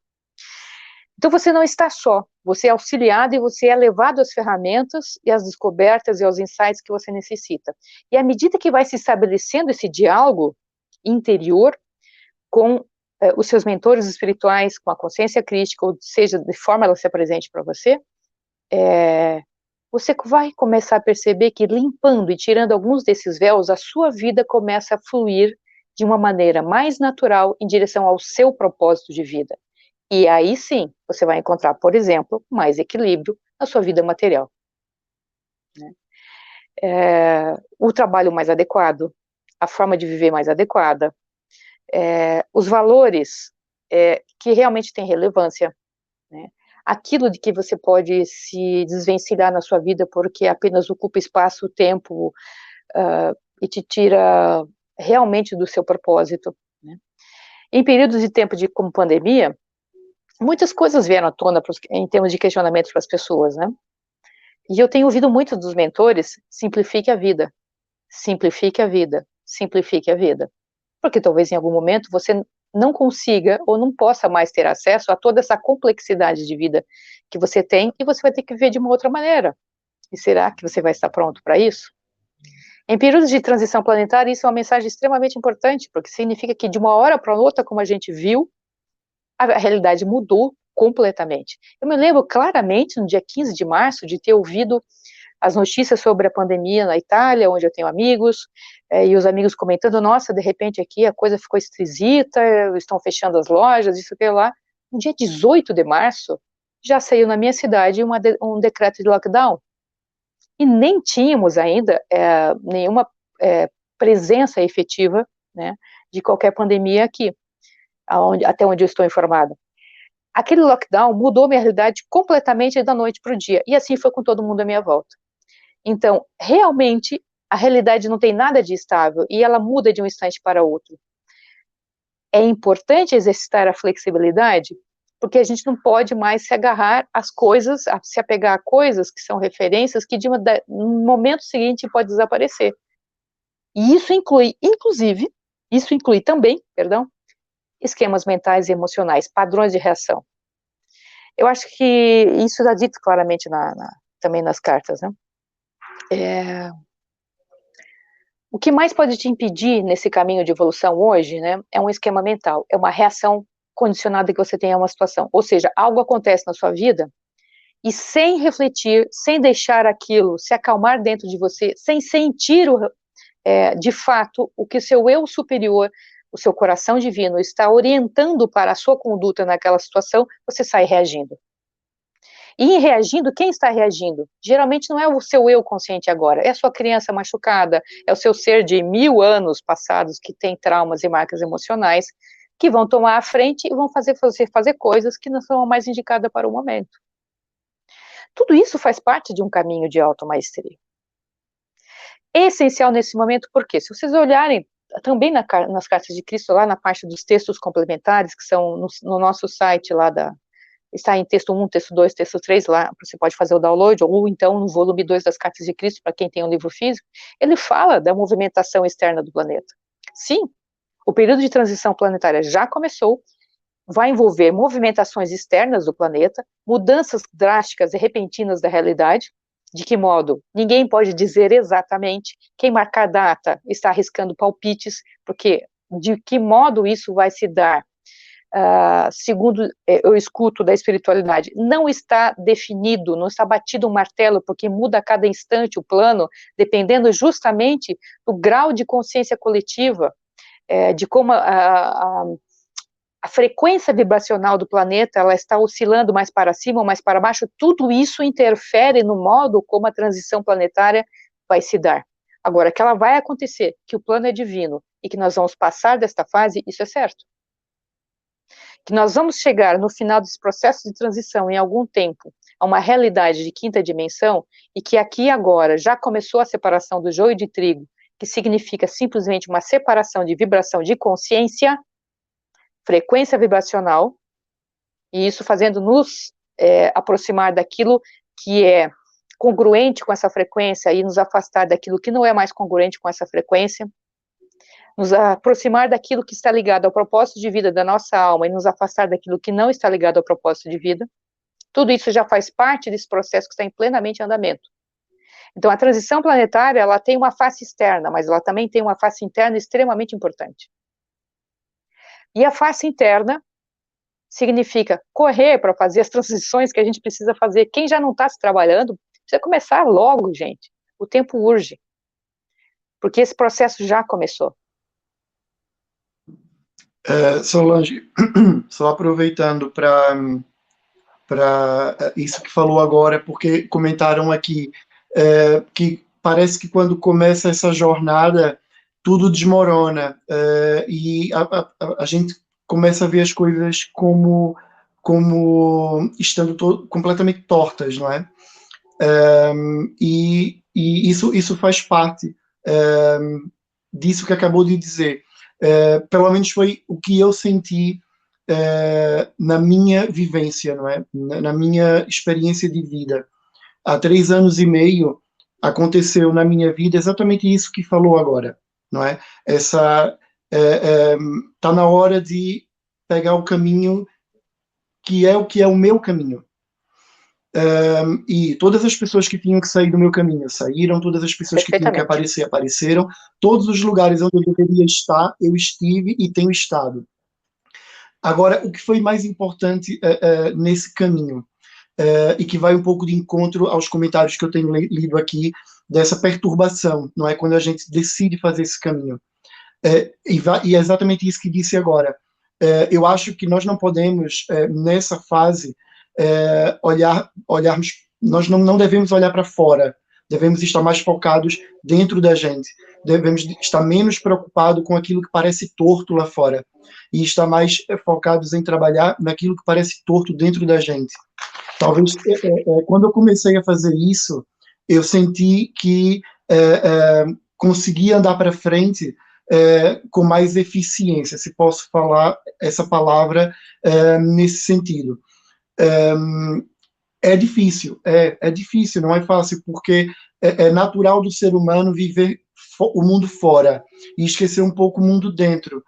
Então você não está só, você é auxiliado e você é levado às ferramentas e às descobertas e aos insights que você necessita. E à medida que vai se estabelecendo esse diálogo interior com os seus mentores espirituais, com a consciência crítica, ou seja, de forma ela se apresente para você, você vai começar a perceber que limpando e tirando alguns desses véus, a sua vida começa a fluir de uma maneira mais natural em direção ao seu propósito de vida. E aí sim, você vai encontrar, por exemplo, mais equilíbrio na sua vida material. Né? O trabalho mais adequado, a forma de viver mais adequada, os valores que realmente têm relevância, né? Aquilo de que você pode se desvencilhar na sua vida porque apenas ocupa espaço, tempo e te tira realmente do seu propósito. Né? Em períodos de tempo como pandemia, muitas coisas vieram à tona em termos de questionamentos para as pessoas, né? E eu tenho ouvido muito dos mentores, simplifique a vida, simplifique a vida, simplifique a vida. Porque talvez em algum momento você não consiga ou não possa mais ter acesso a toda essa complexidade de vida que você tem e você vai ter que viver de uma outra maneira. E será que você vai estar pronto para isso? Em períodos de transição planetária, isso é uma mensagem extremamente importante, porque significa que de uma hora para outra, como a gente viu, a realidade mudou completamente. Eu me lembro claramente, no dia 15 de março, de ter ouvido as notícias sobre a pandemia na Itália, onde eu tenho amigos, e os amigos comentando, nossa, de repente aqui a coisa ficou esquisita, estão fechando as lojas, isso que lá. No dia 18 de março, já saiu na minha cidade um decreto de lockdown. E nem tínhamos ainda nenhuma presença efetiva, né, de qualquer pandemia aqui, até onde eu estou informada. Aquele lockdown mudou minha realidade completamente da noite para o dia, e assim foi com todo mundo à minha volta. Então, realmente, a realidade não tem nada de estável, e ela muda de um instante para outro. É importante exercitar a flexibilidade, porque a gente não pode mais se agarrar às coisas, se apegar a coisas que são referências, que no momento seguinte pode desaparecer. E isso inclui também, esquemas mentais e emocionais, padrões de reação. Eu acho que isso está dito claramente também nas cartas, né? O que mais pode te impedir nesse caminho de evolução hoje, né, é um esquema mental, é uma reação condicionada que você tem a uma situação. Ou seja, algo acontece na sua vida e sem refletir, sem deixar aquilo se acalmar dentro de você, sem sentir de fato o que o seu eu superior, o seu coração divino está orientando para a sua conduta naquela situação, você sai reagindo. E em reagindo, quem está reagindo? Geralmente não é o seu eu consciente agora, é a sua criança machucada, é o seu ser de 1000 anos passados que tem traumas e marcas emocionais, que vão tomar a frente e vão fazer você fazer coisas que não são mais indicadas para o momento. Tudo isso faz parte de um caminho de automaestria. É essencial nesse momento, porque se vocês olharem também nas cartas de Cristo, lá na parte dos textos complementares, que são no nosso site lá está em texto 1, texto 2, texto 3, lá você pode fazer o download, ou então no volume 2 das Cartas de Cristo, para quem tem um livro físico, ele fala da movimentação externa do planeta. Sim, o período de transição planetária já começou, vai envolver movimentações externas do planeta, mudanças drásticas e repentinas da realidade. De que modo? Ninguém pode dizer exatamente. Quem marcar data está arriscando palpites, porque de que modo isso vai se dar? Segundo eu escuto da espiritualidade, não está definido, não está batido um martelo, porque muda a cada instante o plano, dependendo justamente do grau de consciência coletiva, de como a frequência vibracional do planeta, ela está oscilando mais para cima ou mais para baixo, tudo isso interfere no modo como a transição planetária vai se dar. Agora, que ela vai acontecer, que o plano é divino e que nós vamos passar desta fase, isso é certo. Que nós vamos chegar no final desse processo de transição, em algum tempo, a uma realidade de quinta dimensão, e que aqui e agora já começou a separação do joio de trigo, que significa simplesmente uma separação de vibração de consciência, frequência vibracional, e isso fazendo-nos aproximar daquilo que é congruente com essa frequência e nos afastar daquilo que não é mais congruente com essa frequência, nos aproximar daquilo que está ligado ao propósito de vida da nossa alma e nos afastar daquilo que não está ligado ao propósito de vida. Tudo isso já faz parte desse processo que está em plenamente andamento. Então, a transição planetária, ela tem uma face externa, mas ela também tem uma face interna extremamente importante. E a face interna significa correr para fazer as transições que a gente precisa fazer. Quem já não está se trabalhando, precisa começar logo, gente. O tempo urge. Porque esse processo já começou. Solange, só aproveitando para isso que falou agora, porque comentaram aqui que parece que quando começa essa jornada, tudo desmorona, e a gente começa a ver as coisas como estando completamente tortas, não é? E isso faz parte disso que acabou de dizer. Pelo menos foi o que eu senti na minha vivência, não é? Na minha experiência de vida. Há 3 anos e meio aconteceu na minha vida exatamente isso que falou agora, não é? Tá na hora de pegar o caminho que é o meu caminho. E todas as pessoas que tinham que sair do meu caminho saíram, todas as pessoas que tinham que aparecer apareceram, todos os lugares onde eu deveria estar, eu estive e tenho estado. Agora, o que foi mais importante nesse caminho, e que vai um pouco de encontro aos comentários que eu tenho lido aqui, dessa perturbação, não é? Quando a gente decide fazer esse caminho. E é exatamente isso que disse agora. Eu acho que nós não podemos, nessa fase, olharmos, nós não devemos olhar para fora, devemos estar mais focados dentro da gente, devemos estar menos preocupados com aquilo que parece torto lá fora, e estar mais focados em trabalhar naquilo que parece torto dentro da gente. Talvez, quando eu comecei a fazer isso, eu senti que conseguia andar para frente com mais eficiência, se posso falar essa palavra nesse sentido. É difícil, não é fácil, porque é natural do ser humano viver o mundo fora e esquecer um pouco o mundo dentro.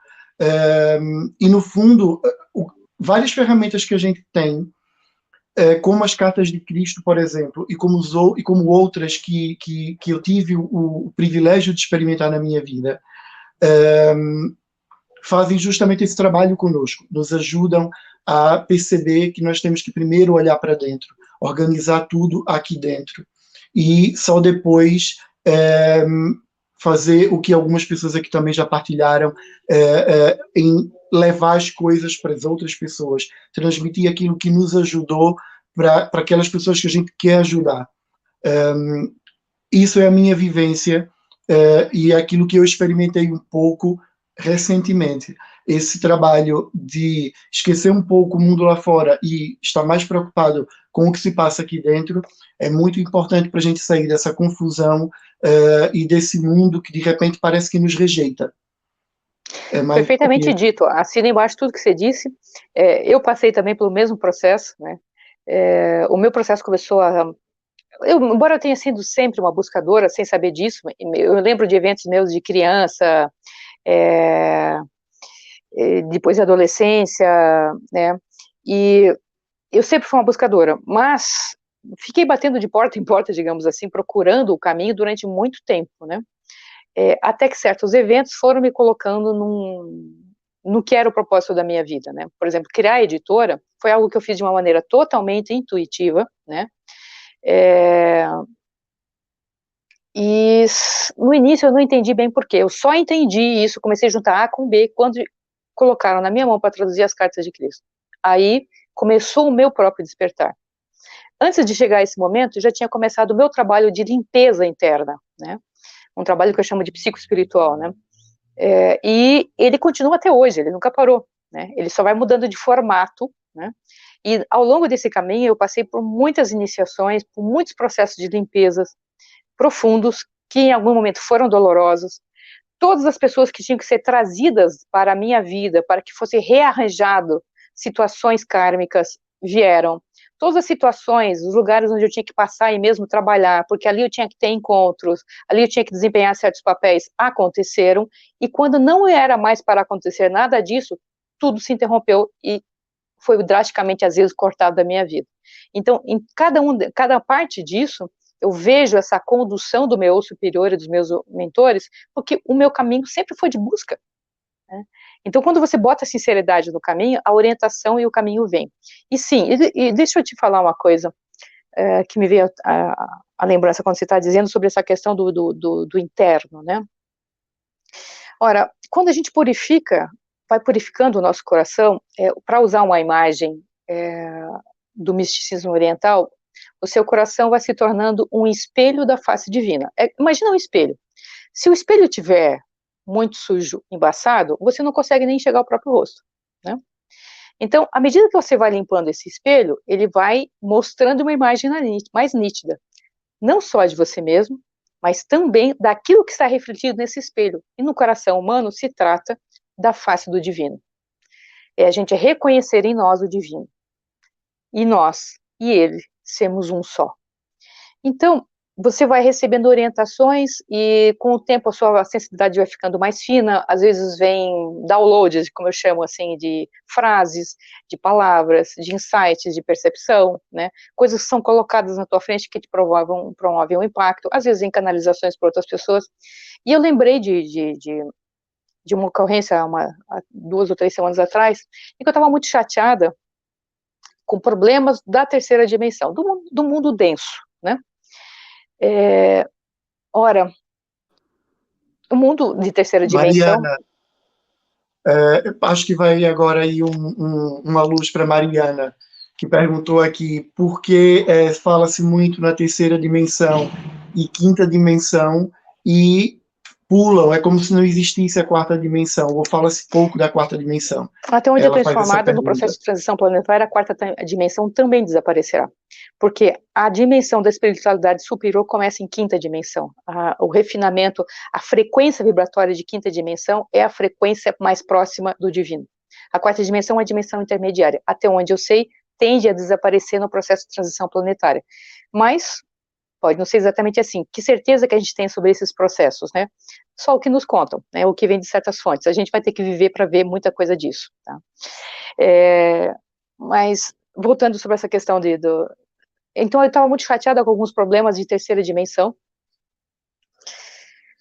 E, no fundo, várias ferramentas que a gente tem, como as cartas de Cristo, por exemplo, e como outras que eu tive o privilégio de experimentar na minha vida, fazem justamente esse trabalho conosco, nos ajudam a perceber que nós temos que primeiro olhar para dentro, organizar tudo aqui dentro, e só depois fazer o que algumas pessoas aqui também já partilharam, em levar as coisas para as outras pessoas, transmitir aquilo que nos ajudou para aquelas pessoas que a gente quer ajudar. Isso é a minha vivência, e é aquilo que eu experimentei um pouco recentemente. Esse trabalho de esquecer um pouco o mundo lá fora e estar mais preocupado com o que se passa aqui dentro é muito importante para a gente sair dessa confusão e desse mundo que de repente parece que nos rejeita. Perfeitamente dito, assina embaixo tudo que você disse. Eu passei também pelo mesmo processo, né? O meu processo começou embora eu tenha sido sempre uma buscadora, sem saber disso, eu lembro de eventos meus de criança, depois de adolescência, né? E eu sempre fui uma buscadora, mas fiquei batendo de porta em porta, digamos assim, procurando o caminho durante muito tempo, né? Até que certos eventos foram me colocando no que era o propósito da minha vida, né? Por exemplo, criar a editora foi algo que eu fiz de uma maneira totalmente intuitiva, né? E no início eu não entendi bem por quê. Eu só entendi isso, comecei a juntar A com B quando colocaram na minha mão para traduzir as cartas de Cristo. Aí começou o meu próprio despertar. Antes de chegar a esse momento, já tinha começado o meu trabalho de limpeza interna, né? um trabalho que eu chamo de psicoespiritual, né? E ele continua até hoje, ele nunca parou, né? Ele só vai mudando de formato, né? E ao longo desse caminho eu passei por muitas iniciações, por muitos processos de limpezas profundos, que em algum momento foram dolorosos. Todas as pessoas que tinham que ser trazidas para a minha vida, para que fosse rearranjado situações kármicas, vieram. Todas as situações, os lugares onde eu tinha que passar e mesmo trabalhar, porque ali eu tinha que ter encontros, ali eu tinha que desempenhar certos papéis, aconteceram, e quando não era mais para acontecer nada disso, tudo se interrompeu e foi drasticamente, às vezes, cortado da minha vida. Então, em cada parte disso, eu vejo essa condução do meu eu superior e dos meus mentores, porque o meu caminho sempre foi de busca, né? Então, quando você bota a sinceridade no caminho, a orientação e o caminho vem. E sim, e deixa eu te falar uma coisa que me veio a lembrança quando você está dizendo sobre essa questão do interno, né? Ora, quando a gente purifica, vai purificando o nosso coração, para usar uma imagem do misticismo oriental, o seu coração vai se tornando um espelho da face divina. Imagina um espelho. Se o espelho tiver muito sujo, embaçado, você não consegue nem enxergar o próprio rosto, né? Então, à medida que você vai limpando esse espelho, ele vai mostrando uma imagem mais nítida, não só de você mesmo, mas também daquilo que está refletido nesse espelho. E no coração humano se trata da face do divino. É a gente reconhecer em nós o divino. E nós e ele sermos um só. Então, você vai recebendo orientações e com o tempo a sua sensibilidade vai ficando mais fina, às vezes vem downloads, como eu chamo assim, de frases, de palavras, de insights, de percepção, né? Coisas que são colocadas na tua frente que te promovem um impacto, às vezes em canalizações para outras pessoas. E eu lembrei de uma ocorrência há 2 ou 3 semanas atrás, em que eu estava muito chateada com problemas da terceira dimensão, do mundo denso, né? Ora, o mundo de terceira dimensão... Mariana, acho que vai agora aí uma luz para Mariana, que perguntou aqui por que fala-se muito na terceira dimensão e quinta dimensão e pulam, é como se não existisse a quarta dimensão, ou fala-se pouco da quarta dimensão. Até onde eu Ela estou faz essa informada, no pergunta. processo de transição planetária, a quarta dimensão também desaparecerá. Porque a dimensão da espiritualidade superior começa em quinta dimensão. O refinamento, a frequência vibratória de quinta dimensão é a frequência mais próxima do divino. A quarta dimensão é a dimensão intermediária. Até onde eu sei, tende a desaparecer no processo de transição planetária. Mas pode não ser exatamente assim. Que certeza que a gente tem sobre esses processos, né? Só o que nos contam, né? O que vem de certas fontes. A gente vai ter que viver para ver muita coisa disso, tá? Mas, voltando sobre essa questão Então, eu estava muito chateada com alguns problemas de terceira dimensão,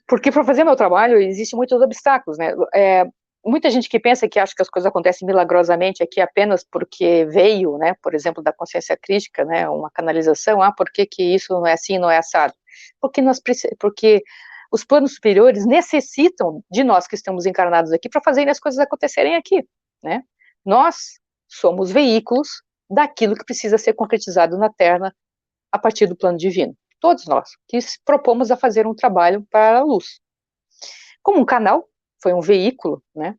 porque para fazer meu trabalho, existem muitos obstáculos, né? Muita gente que pensa que acha que as coisas acontecem milagrosamente aqui apenas porque veio, né, por exemplo, da consciência crítica, né, uma canalização, por que que isso não é assim, não é assado? Porque os planos superiores necessitam de nós que estamos encarnados aqui para fazerem as coisas acontecerem aqui, né? Nós somos veículos daquilo que precisa ser concretizado na Terra a partir do plano divino. Todos nós que propomos a fazer um trabalho para a luz. Como um canal, foi um veículo, né,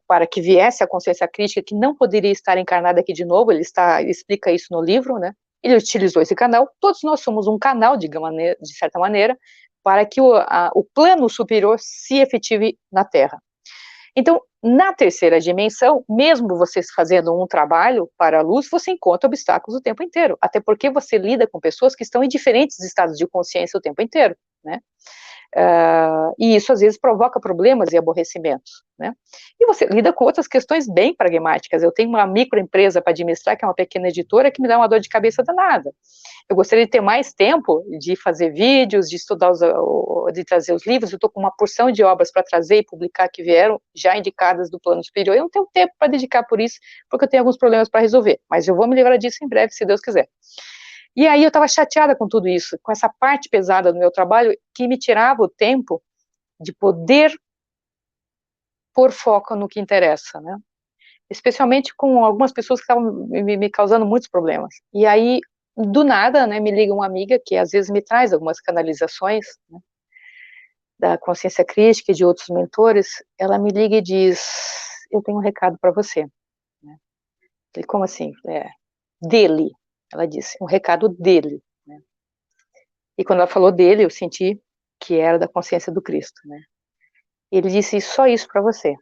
para que viesse a consciência crítica que não poderia estar encarnada aqui de novo, ele explica isso no livro, né, ele utilizou esse canal, todos nós somos um canal, de certa maneira, para que o plano superior se efetive na Terra. Então, na terceira dimensão, mesmo você fazendo um trabalho para a luz, você encontra obstáculos o tempo inteiro, até porque você lida com pessoas que estão em diferentes estados de consciência o tempo inteiro, né? E isso às vezes provoca problemas e aborrecimentos, né? E você lida com outras questões bem pragmáticas. Eu tenho uma microempresa para administrar, que é uma pequena editora, que me dá uma dor de cabeça danada. Eu gostaria de ter mais tempo de fazer vídeos, de estudar, de trazer os livros. Eu estou com uma porção de obras para trazer e publicar que vieram já indicadas do plano superior. Eu não tenho tempo para dedicar por isso, porque eu tenho alguns problemas para resolver, mas eu vou me livrar disso em breve, se Deus quiser. E aí eu estava chateada com tudo isso, com essa parte pesada do meu trabalho, que me tirava o tempo de poder pôr foco no que interessa, né? Especialmente com algumas pessoas que estavam me causando muitos problemas. E aí, do nada, né, me liga uma amiga que às vezes me traz algumas canalizações, né? da consciência crística e de outros mentores, ela me liga e diz, eu tenho um recado para você. Né? Falei, como assim? Dele, ela disse, um recado dele. Né? E quando ela falou dele, eu senti que era da consciência do Cristo. Né? Ele disse só isso para você.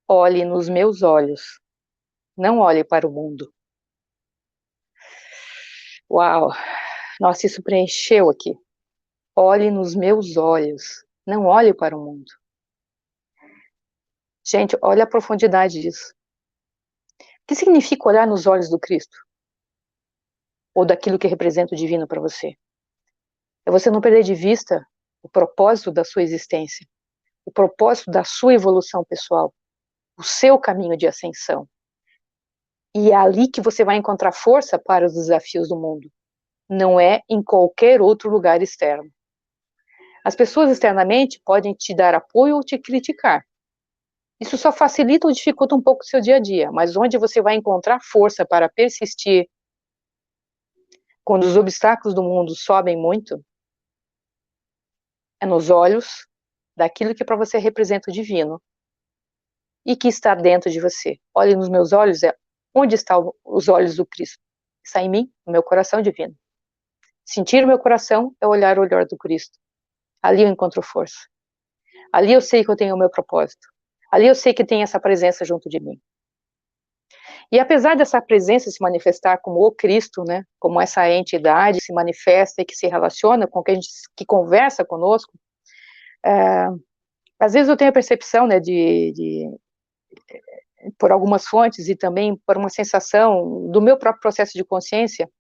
Olhe nos meus olhos, não olhe para o mundo. Uau! Nossa, isso preencheu aqui. Olhe nos meus olhos, não olhe para o mundo. Gente, olha a profundidade disso. O que significa olhar nos olhos do Cristo? Ou daquilo que representa o divino para você? É você não perder de vista o propósito da sua existência, o propósito da sua evolução pessoal, o seu caminho de ascensão. E é ali que você vai encontrar força para os desafios do mundo. Não é em qualquer outro lugar externo. As pessoas externamente podem te dar apoio ou te criticar. Isso só facilita ou dificulta um pouco o seu dia a dia, mas onde você vai encontrar força para persistir quando os obstáculos do mundo sobem muito, é nos olhos daquilo que para você representa o divino e que está dentro de você. Olhe nos meus olhos, onde estão os olhos do Cristo? Está em mim, no meu coração divino. Sentir o meu coração é olhar o olhar do Cristo. Ali eu encontro força. Ali eu sei que eu tenho o meu propósito. Ali eu sei que tem essa presença junto de mim. E apesar dessa presença se manifestar como o Cristo, né, como essa entidade que se manifesta e que se relaciona com quem que conversa conosco, às vezes eu tenho a percepção, né, por algumas fontes e também por uma sensação do meu próprio processo de consciência,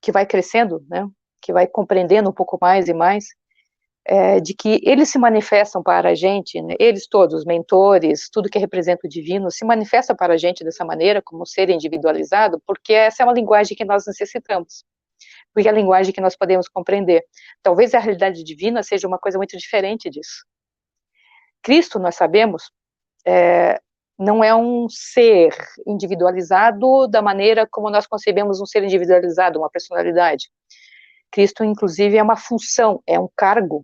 que vai crescendo, né, que vai compreendendo um pouco mais e mais, de que eles se manifestam para a gente, né, eles todos, mentores, tudo que representa o divino, se manifesta para a gente dessa maneira, como ser individualizado, porque essa é uma linguagem que nós necessitamos, porque é a linguagem que nós podemos compreender. Talvez a realidade divina seja uma coisa muito diferente disso. Cristo, nós sabemos, não é um ser individualizado da maneira como nós concebemos um ser individualizado, uma personalidade. Cristo, inclusive, é uma função, é um cargo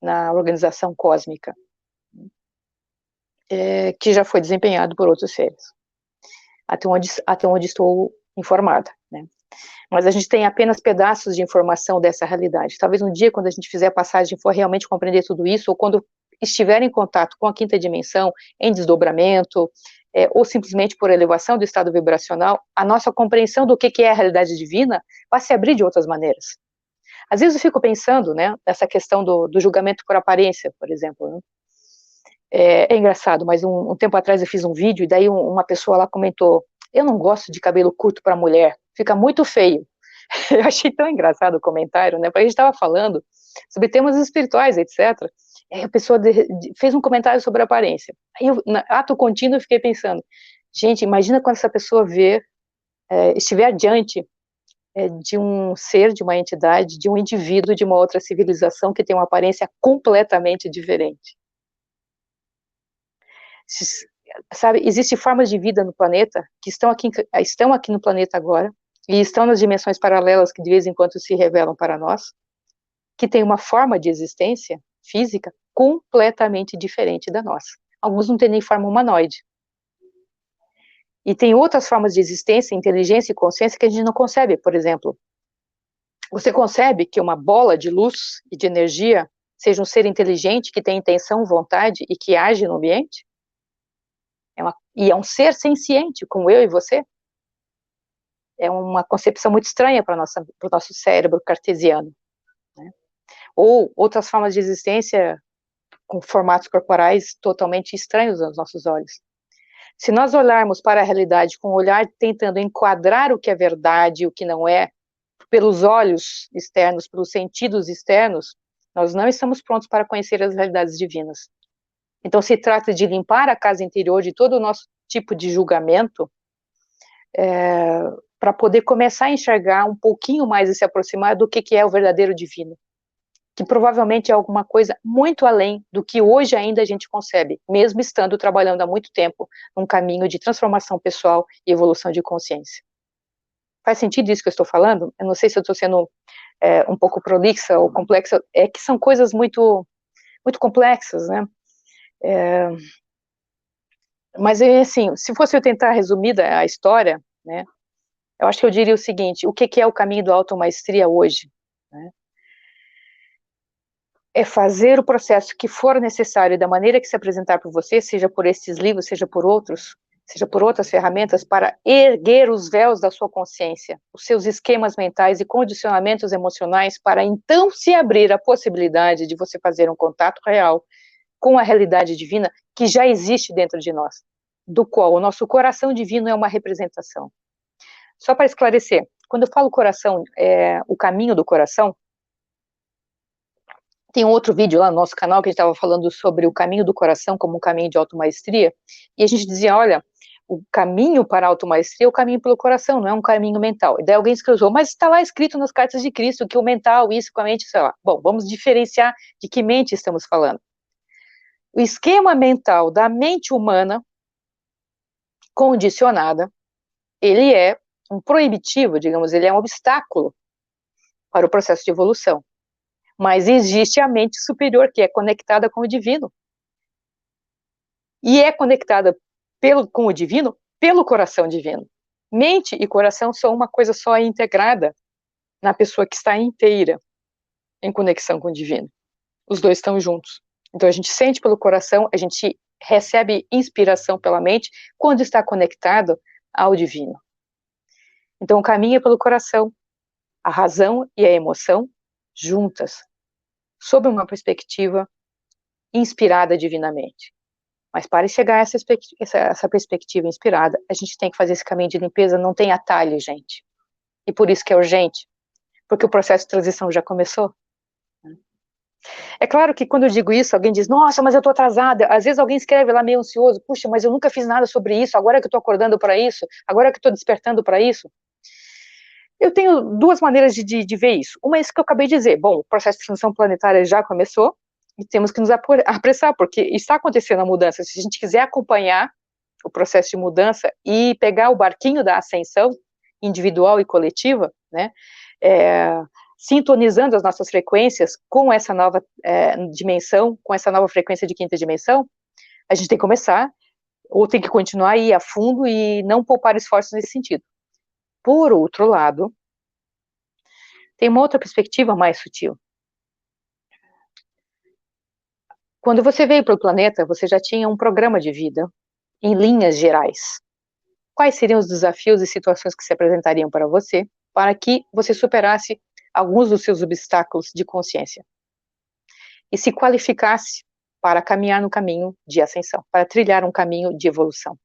na organização cósmica, que já foi desempenhado por outros seres, até onde estou informada, né? Mas a gente tem apenas pedaços de informação dessa realidade. Talvez um dia, quando a gente fizer a passagem, for realmente compreender tudo isso, ou quando estiver em contato com a quinta dimensão, em desdobramento, ou simplesmente por elevação do estado vibracional, a nossa compreensão do que é a realidade divina vai se abrir de outras maneiras. Às vezes eu fico pensando, né, nessa questão do julgamento por aparência, por exemplo, né? É engraçado, mas um tempo atrás eu fiz um vídeo e daí uma pessoa lá comentou, eu não gosto de cabelo curto para mulher, fica muito feio. Eu achei tão engraçado o comentário, né, porque a gente estava falando sobre temas espirituais, etc. E aí a pessoa fez um comentário sobre a aparência. Aí eu, ato contínuo, eu fiquei pensando, gente, imagina quando essa pessoa estiver diante de um ser, de uma entidade, de um indivíduo de uma outra civilização que tem uma aparência completamente diferente. Sabe, existem formas de vida no planeta que estão aqui no planeta agora e estão nas dimensões paralelas que de vez em quando se revelam para nós, que tem uma forma de existência física completamente diferente da nossa. Alguns não têm nem forma humanoide. E tem outras formas de existência, inteligência e consciência que a gente não concebe. Por exemplo, você concebe que uma bola de luz e de energia seja um ser inteligente que tem intenção, vontade e que age no ambiente? E é um ser senciente, como eu e você? É uma concepção muito estranha para o nosso cérebro cartesiano. Né? Ou outras formas de existência com formatos corporais totalmente estranhos aos nossos olhos. Se nós olharmos para a realidade com um olhar tentando enquadrar o que é verdade e o que não é, pelos olhos externos, pelos sentidos externos, nós não estamos prontos para conhecer as realidades divinas. Então, se trata de limpar a casa interior de todo o nosso tipo de julgamento, para poder começar a enxergar um pouquinho mais e se aproximar do que é o verdadeiro divino, que provavelmente é alguma coisa muito além do que hoje ainda a gente concebe, mesmo estando trabalhando há muito tempo num caminho de transformação pessoal e evolução de consciência. Faz sentido isso que eu estou falando? Eu não sei se eu estou sendo um pouco prolixa ou complexa, é que são coisas muito muito complexas, né? Mas, assim, se fosse eu tentar resumir a história, né, eu acho que eu diria o seguinte: o que é o caminho do automaestria hoje? Né? É fazer o processo que for necessário, da maneira que se apresentar por você, seja por esses livros, seja por outros, seja por outras ferramentas, para erguer os véus da sua consciência, os seus esquemas mentais e condicionamentos emocionais, para então se abrir a possibilidade de você fazer um contato real com a realidade divina que já existe dentro de nós, do qual o nosso coração divino é uma representação. Só para esclarecer, quando eu falo coração, o caminho do coração, tem um outro vídeo lá no nosso canal que a gente estava falando sobre o caminho do coração como um caminho de automaestria, e a gente dizia, olha, o caminho para a automaestria é o caminho pelo coração, não é um caminho mental. E daí alguém escreveu, mas está lá escrito nas cartas de Cristo que o mental, isso com a mente, sei lá. Bom, vamos diferenciar de que mente estamos falando. O esquema mental da mente humana condicionada, ele é um proibitivo, digamos, ele é um obstáculo para o processo de evolução. Mas existe a mente superior, que é conectada com o divino. E é conectada com o divino pelo coração divino. Mente e coração são uma coisa só integrada na pessoa que está inteira em conexão com o divino. Os dois estão juntos. Então a gente sente pelo coração, a gente recebe inspiração pela mente quando está conectado ao divino. Então o caminho é pelo coração, a razão e a emoção juntas, sob uma perspectiva inspirada divinamente. Mas para chegar a essa perspectiva inspirada, a gente tem que fazer esse caminho de limpeza, não tem atalho, gente. E por isso que é urgente, porque o processo de transição já começou. É claro que quando eu digo isso, alguém diz, nossa, mas eu estou atrasada. Às vezes alguém escreve lá meio ansioso, puxa, mas eu nunca fiz nada sobre isso, agora que eu estou acordando para isso, agora que estou despertando para isso. Eu tenho duas maneiras de ver isso. Uma é isso que eu acabei de dizer. Bom, o processo de transição planetária já começou e temos que nos apressar, porque está acontecendo a mudança. Se a gente quiser acompanhar o processo de mudança e pegar o barquinho da ascensão individual e coletiva, né, sintonizando as nossas frequências com essa nova dimensão, com essa nova frequência de quinta dimensão, a gente tem que começar, ou tem que continuar a ir a fundo e não poupar esforços nesse sentido. Por outro lado, tem uma outra perspectiva mais sutil. Quando você veio para o planeta, você já tinha um programa de vida, em linhas gerais. Quais seriam os desafios e situações que se apresentariam para você, para que você superasse alguns dos seus obstáculos de consciência e se qualificasse para caminhar no caminho de ascensão, para trilhar um caminho de evolução.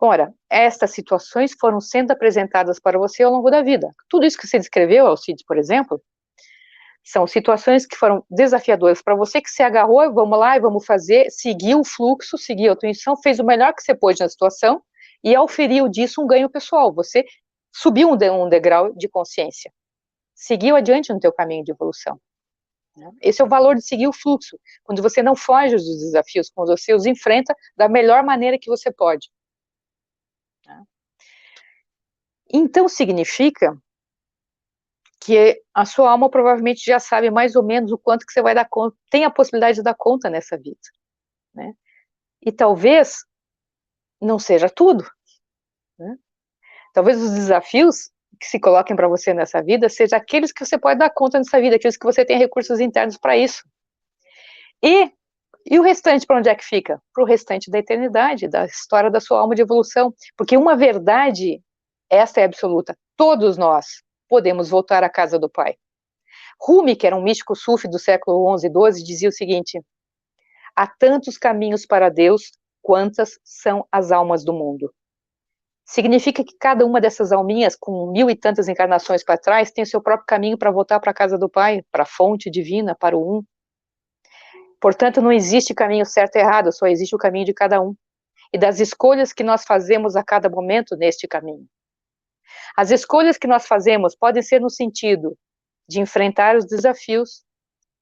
Ora, estas situações foram sendo apresentadas para você ao longo da vida. Tudo isso que você descreveu, Alcides, por exemplo, são situações que foram desafiadoras para você, que se agarrou, vamos lá, e vamos fazer, seguiu o fluxo, seguiu a tua intuição, fez o melhor que você pôde na situação, e auferiu disso um ganho pessoal. Você subiu um degrau de consciência, seguiu adiante no teu caminho de evolução. Esse é o valor de seguir o fluxo, quando você não foge dos desafios, quando você os enfrenta da melhor maneira que você pode. Então significa que a sua alma provavelmente já sabe mais ou menos o quanto que você vai dar conta, tem a possibilidade de dar conta nessa vida, né? E talvez não seja tudo, né? Talvez os desafios que se coloquem para você nessa vida sejam aqueles que você pode dar conta nessa vida, aqueles que você tem recursos internos para isso. E o restante, para onde é que fica? Para o restante da eternidade, da história da sua alma de evolução. Porque uma verdade, esta é absoluta, todos nós podemos voltar à casa do Pai. Rumi, que era um místico sufi do século XI e XII, dizia o seguinte: há tantos caminhos para Deus, quantas são as almas do mundo. Significa que cada uma dessas alminhas, com 1000 e tantas encarnações para trás, tem o seu próprio caminho para voltar para a casa do Pai, para a fonte divina, para o Um. Portanto, não existe caminho certo e errado, só existe o caminho de cada um. E das escolhas que nós fazemos a cada momento neste caminho. As escolhas que nós fazemos podem ser no sentido de enfrentar os desafios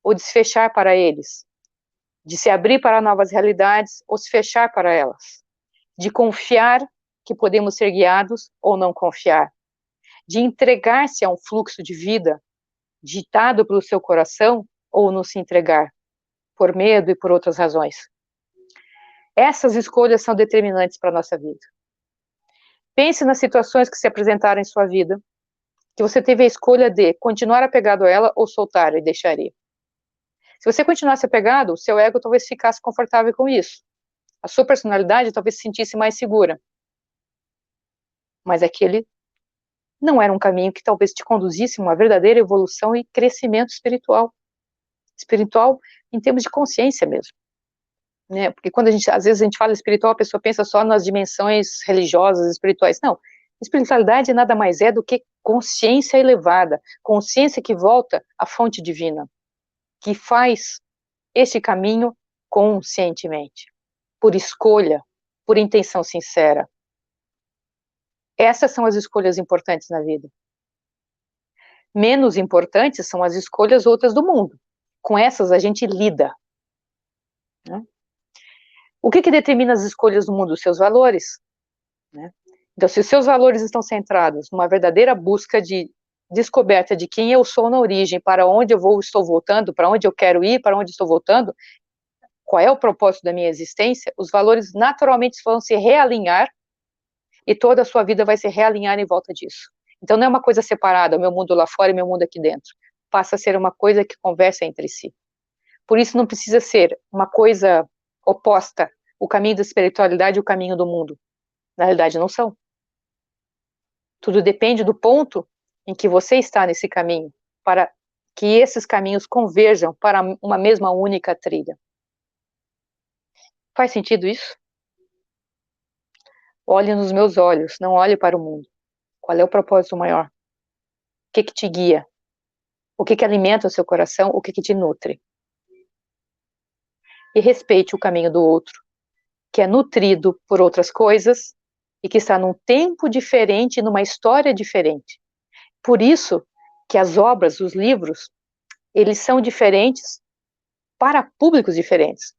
ou de se fechar para eles, de se abrir para novas realidades ou se fechar para elas, de confiar que podemos ser guiados ou não confiar, de entregar-se a um fluxo de vida ditado pelo seu coração ou não se entregar, por medo e por outras razões. Essas escolhas são determinantes para a nossa vida. Pense nas situações que se apresentaram em sua vida, que você teve a escolha de continuar apegado a ela ou soltar e deixar ir. Se você continuasse apegado, o seu ego talvez ficasse confortável com isso. A sua personalidade talvez se sentisse mais segura. Mas aquele não era um caminho que talvez te conduzisse a uma verdadeira evolução e crescimento espiritual. Espiritual em termos de consciência mesmo. Né? Porque quando às vezes a gente fala espiritual, a pessoa pensa só nas dimensões religiosas, espirituais. Não. Espiritualidade nada mais é do que consciência elevada, consciência que volta à fonte divina, que faz esse caminho conscientemente, por escolha, por intenção sincera. Essas são as escolhas importantes na vida. Menos importantes são as escolhas outras do mundo. Com essas a gente lida. Né? O que determina as escolhas do mundo? Os seus valores. Né? Então, se os seus valores estão centrados numa verdadeira busca de descoberta de quem eu sou na origem, para onde estou voltando, para onde eu quero ir, para onde estou voltando, qual é o propósito da minha existência, os valores naturalmente vão se realinhar e toda a sua vida vai se realinhar em volta disso. Então, não é uma coisa separada, o meu mundo lá fora e meu mundo aqui dentro. Passa a ser uma coisa que conversa entre si. Por isso, não precisa ser uma coisa oposta, o caminho da espiritualidade e o caminho do mundo. Na realidade, não são. Tudo depende do ponto em que você está nesse caminho, para que esses caminhos converjam para uma mesma única trilha. Faz sentido isso? Olhe nos meus olhos, não olhe para o mundo. Qual é o propósito maior? O que te guia? O que alimenta o seu coração? O que te nutre? E respeite o caminho do outro, que é nutrido por outras coisas e que está num tempo diferente, numa história diferente. Por isso que as obras, os livros, eles são diferentes para públicos diferentes.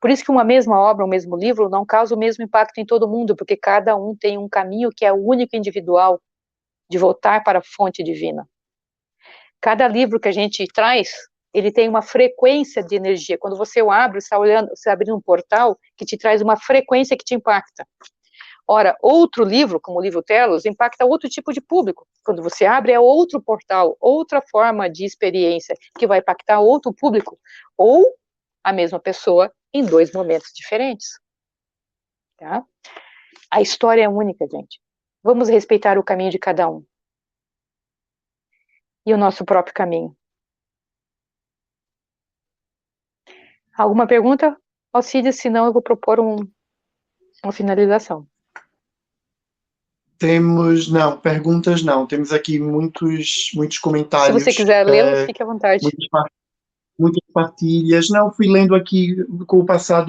Por isso que uma mesma obra, um mesmo livro, não causa o mesmo impacto em todo mundo, porque cada um tem um caminho que é único e individual, de voltar para a fonte divina. Cada livro que a gente traz, ele tem uma frequência de energia. Quando você o abre, você está olhando, você está abrindo um portal que te traz uma frequência que te impacta. Ora, outro livro, como o livro Telos, impacta outro tipo de público. Quando você abre, é outro portal, outra forma de experiência que vai impactar outro público, ou a mesma pessoa em dois momentos diferentes. Tá? A história é única, gente. Vamos respeitar o caminho de cada um. E o nosso próprio caminho. Alguma pergunta, Alcides? Se não, eu vou propor uma finalização. Não, perguntas não. Temos aqui muitos comentários. Se você quiser lê-los, fique à vontade. Muitas partilhas. Não, fui lendo aqui com o passar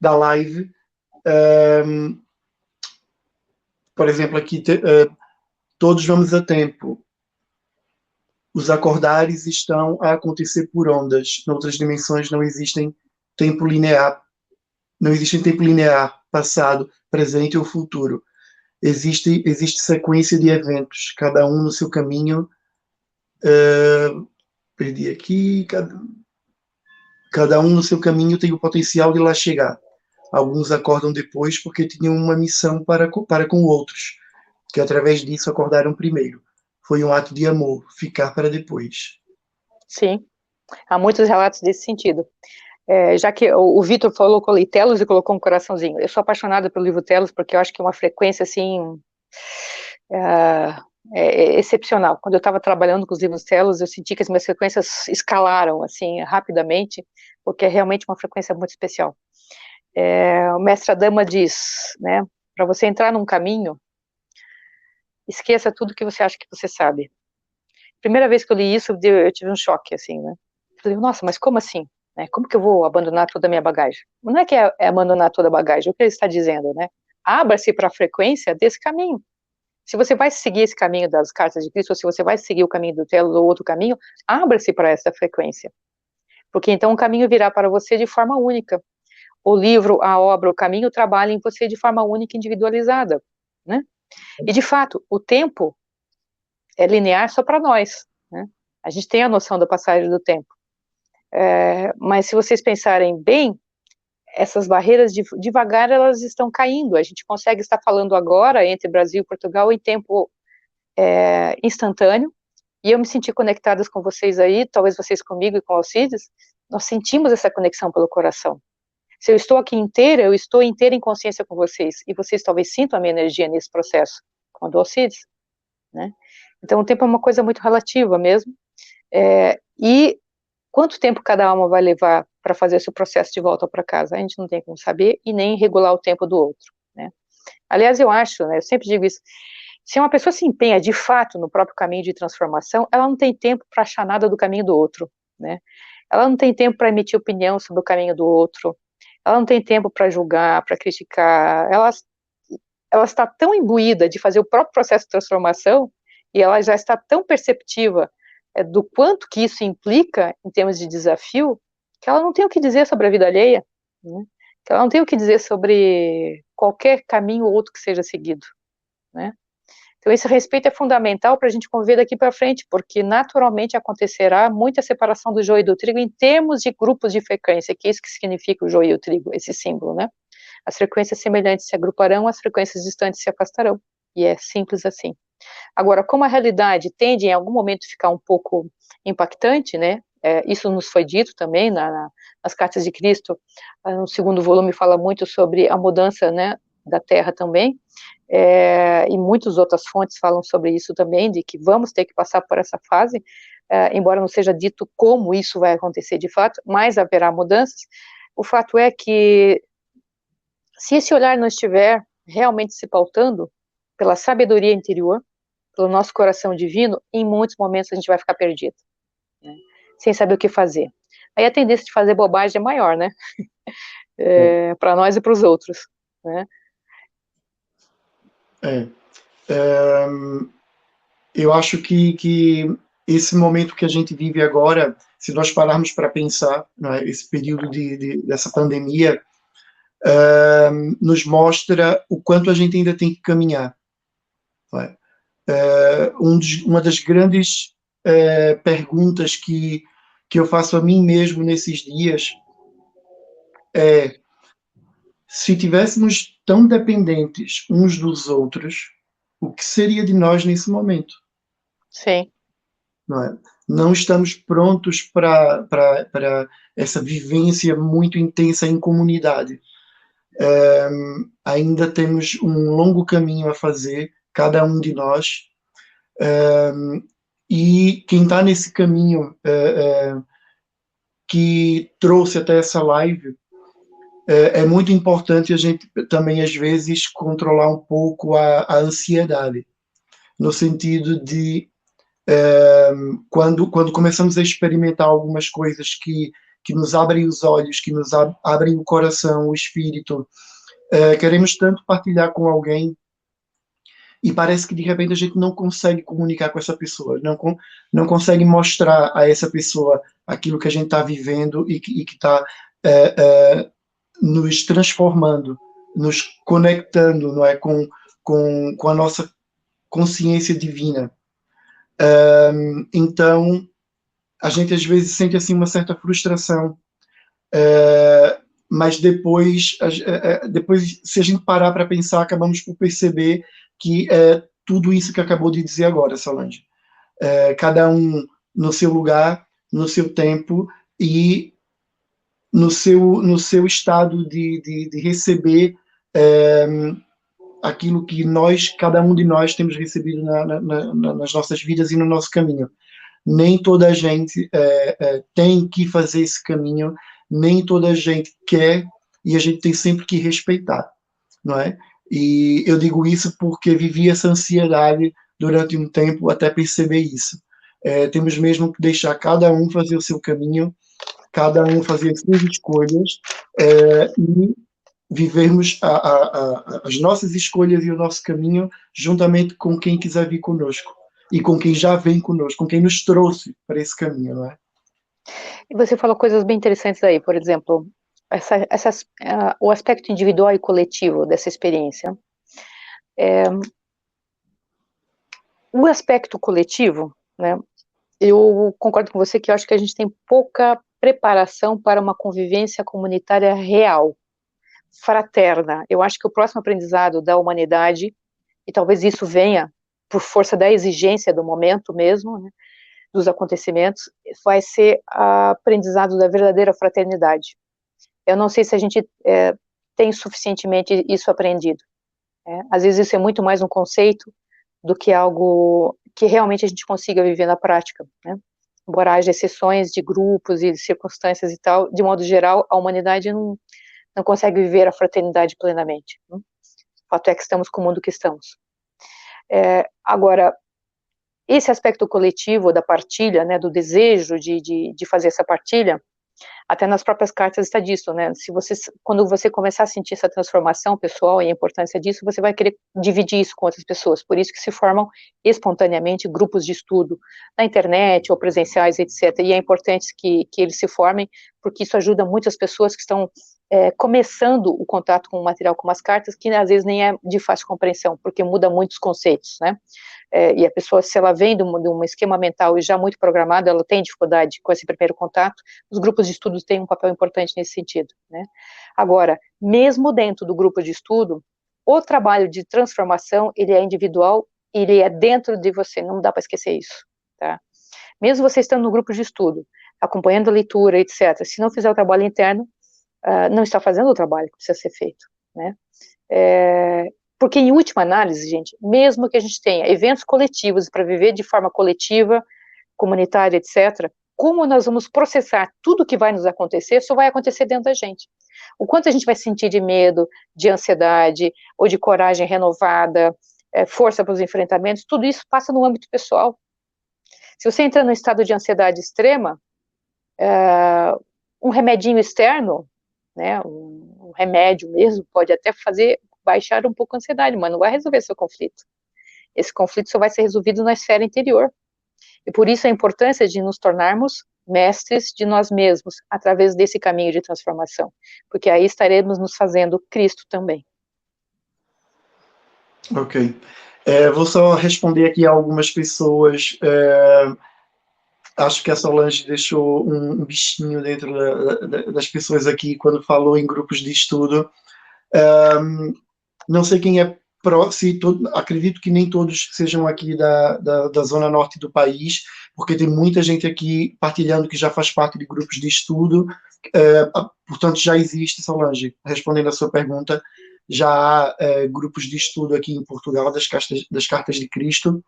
da live. Por exemplo, aqui, todos vamos a tempo. Os acordares estão a acontecer por ondas. Noutras dimensões não existem tempo linear. Não existe tempo linear, passado, presente ou futuro. Existe sequência de eventos, cada um no seu caminho. Perdi aqui. Cada um no seu caminho tem o potencial de lá chegar. Alguns acordam depois porque tinham uma missão para com outros, que através disso acordaram primeiro. Foi um ato de amor, ficar para depois. Sim, há muitos relatos desse sentido. Já que o Vitor falou com o Telos e colocou um coraçãozinho. Eu sou apaixonada pelo livro Telos porque eu acho que é uma frequência assim excepcional. Quando eu estava trabalhando com os livros Telos, eu senti que as minhas frequências escalaram assim rapidamente, porque é realmente uma frequência muito especial. O mestre Adama diz, né, para você entrar num caminho, esqueça tudo que você acha que você sabe. Primeira vez que eu li isso, eu tive um choque, assim, né? Falei, nossa, mas como assim? Como que eu vou abandonar toda a minha bagagem? Não é que é abandonar toda a bagagem, é o que ele está dizendo, né? Abra-se para a frequência desse caminho. Se você vai seguir esse caminho das cartas de Cristo, ou se você vai seguir o caminho do Telos ou outro caminho, abra-se para essa frequência. Porque então o caminho virá para você de forma única. O livro, a obra, o caminho trabalha em você de forma única e individualizada, né? E de fato, o tempo é linear só para nós, né? A gente tem a noção da passagem do tempo. Mas se vocês pensarem bem, essas barreiras, devagar, elas estão caindo. A gente consegue estar falando agora entre Brasil e Portugal em tempo instantâneo, e eu me senti conectada com vocês aí, talvez vocês comigo e com Alcides, nós sentimos essa conexão pelo coração. Se eu estou aqui inteira, eu estou inteira em consciência com vocês, e vocês talvez sintam a minha energia nesse processo, com a do Alcides, né? Então o tempo é uma coisa muito relativa mesmo, e quanto tempo cada alma vai levar para fazer esse processo de volta para casa? A gente não tem como saber, e nem regular o tempo do outro, né? Aliás, eu acho, né, eu sempre digo isso, se uma pessoa se empenha de fato no próprio caminho de transformação, ela não tem tempo para achar nada do caminho do outro, né? Ela não tem tempo para emitir opinião sobre o caminho do outro, ela não tem tempo para julgar, para criticar, ela está tão imbuída de fazer o próprio processo de transformação, e ela já está tão perceptiva do quanto que isso implica em termos de desafio, que ela não tem o que dizer sobre a vida alheia, né? Que ela não tem o que dizer sobre qualquer caminho ou outro que seja seguido, né? Então, esse respeito é fundamental para a gente conviver daqui para frente, porque naturalmente acontecerá muita separação do joio e do trigo em termos de grupos de frequência, que é isso que significa o joio e o trigo, esse símbolo, né? As frequências semelhantes se agruparão, as frequências distantes se afastarão, e é simples assim. Agora, como a realidade tende em algum momento a ficar um pouco impactante, né? Isso nos foi dito também nas Cartas de Cristo, no segundo volume fala muito sobre a mudança, né, da Terra também, e muitas outras fontes falam sobre isso também, de que vamos ter que passar por essa fase, embora não seja dito como isso vai acontecer de fato, mas haverá mudanças. O fato é que, se esse olhar não estiver realmente se pautando pela sabedoria interior, pelo nosso coração divino, em muitos momentos a gente vai ficar perdido, né? Sem saber o que fazer. Aí a tendência de fazer bobagem é maior, né? Para nós e para os outros, né? Eu acho que esse momento que a gente vive agora, se nós pararmos para pensar, não é, esse período dessa pandemia, nos mostra o quanto a gente ainda tem que caminhar. Não é? Uma das grandes perguntas que eu faço a mim mesmo nesses dias é: se tivéssemos tão dependentes uns dos outros, o que seria de nós nesse momento? Sim. Não é? Não estamos prontos para essa vivência muito intensa em comunidade. Ainda temos um longo caminho a fazer, cada um de nós. E quem está nesse caminho que trouxe até essa live, é muito importante a gente também, às vezes, controlar um pouco a ansiedade, no sentido de quando começamos a experimentar algumas coisas que nos abrem os olhos, que nos abrem o coração, o espírito, queremos tanto partilhar com alguém e parece que de repente a gente não consegue comunicar com essa pessoa, não consegue mostrar a essa pessoa aquilo que a gente está vivendo e que está nos transformando, nos conectando, não é, com a nossa consciência divina. Então, a gente às vezes sente assim uma certa frustração, mas depois, se a gente parar para pensar, acabamos por perceber que é tudo isso que acabou de dizer agora, Solange. Cada um no seu lugar, no seu tempo e no seu estado de receber aquilo que cada um de nós temos recebido nas nossas vidas e no nosso caminho. Nem toda a gente tem que fazer esse caminho, nem toda a gente quer, e a gente tem sempre que respeitar, não é? E eu digo isso porque vivi essa ansiedade durante um tempo até perceber isso. Temos mesmo que deixar cada um fazer o seu caminho, cada um fazer as suas escolhas, e vivermos as nossas escolhas e o nosso caminho juntamente com quem quiser vir conosco e com quem já vem conosco, com quem nos trouxe para esse caminho, não é? E você falou coisas bem interessantes aí, por exemplo, o aspecto individual e coletivo dessa experiência. O aspecto coletivo, né, eu concordo com você que eu acho que a gente tem pouca preparação para uma convivência comunitária real, fraterna. Eu acho que o próximo aprendizado da humanidade, e talvez isso venha por força da exigência do momento mesmo, né, dos acontecimentos, vai ser o aprendizado da verdadeira fraternidade. Eu não sei se a gente tem suficientemente isso aprendido. Às vezes isso é muito mais um conceito do que algo que realmente a gente consiga viver na prática, né? Embora haja exceções de grupos e de circunstâncias e tal, de modo geral, a humanidade não consegue viver a fraternidade plenamente. Né? O fato é que estamos com o mundo que estamos. Agora, esse aspecto coletivo da partilha, né, do desejo de fazer essa partilha, até nas próprias cartas está disso, né? Quando você começar a sentir essa transformação pessoal e a importância disso, você vai querer dividir isso com outras pessoas. Por isso que se formam espontaneamente grupos de estudo na internet ou presenciais, etc. E é importante que eles se formem, porque isso ajuda muitas pessoas que estão começando o contato com o material como as cartas, que às vezes nem é de fácil compreensão, porque muda muitos conceitos, né? E a pessoa, se ela vem de um esquema mental e já muito programado, ela tem dificuldade com esse primeiro contato, os grupos de estudos têm um papel importante nesse sentido, né? Agora, mesmo dentro do grupo de estudo, o trabalho de transformação, ele é individual, ele é dentro de você, não dá para esquecer isso, tá? Mesmo você estando no grupo de estudo, acompanhando a leitura, etc., se não fizer o trabalho interno, não está fazendo o trabalho que precisa ser feito, né? Porque, em última análise, gente, mesmo que a gente tenha eventos coletivos para viver de forma coletiva, comunitária, etc., como nós vamos processar tudo que vai nos acontecer, só vai acontecer dentro da gente. O quanto a gente vai sentir de medo, de ansiedade, ou de coragem renovada, força para os enfrentamentos, tudo isso passa no âmbito pessoal. Se você entra num estado de ansiedade extrema, um remedinho externo, né, um remédio mesmo, pode até baixar um pouco a ansiedade, mas não vai resolver seu conflito. Esse conflito só vai ser resolvido na esfera interior. E por isso a importância de nos tornarmos mestres de nós mesmos, através desse caminho de transformação, porque aí estaremos nos fazendo Cristo também. Ok. Vou só responder aqui a algumas pessoas. Acho que a Solange deixou um bichinho dentro das pessoas aqui quando falou em grupos de estudo. Não sei quem é acredito que nem todos sejam aqui da zona norte do país, porque tem muita gente aqui partilhando que já faz parte de grupos de estudo, portanto já existe, Solange, respondendo a sua pergunta, já há grupos de estudo aqui em Portugal das Cartas de Cristo.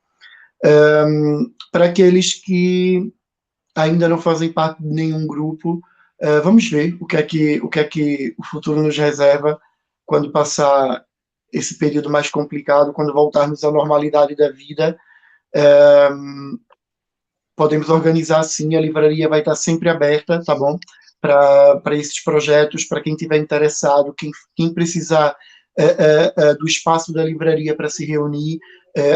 Para aqueles que ainda não fazem parte de nenhum grupo, vamos ver o que é que o futuro nos reserva quando passar esse período mais complicado, quando voltarmos à normalidade da vida. Podemos organizar sim, a livraria vai estar sempre aberta, tá bom? Para esses projetos, para quem tiver interessado, quem precisar do espaço da livraria para se reunir,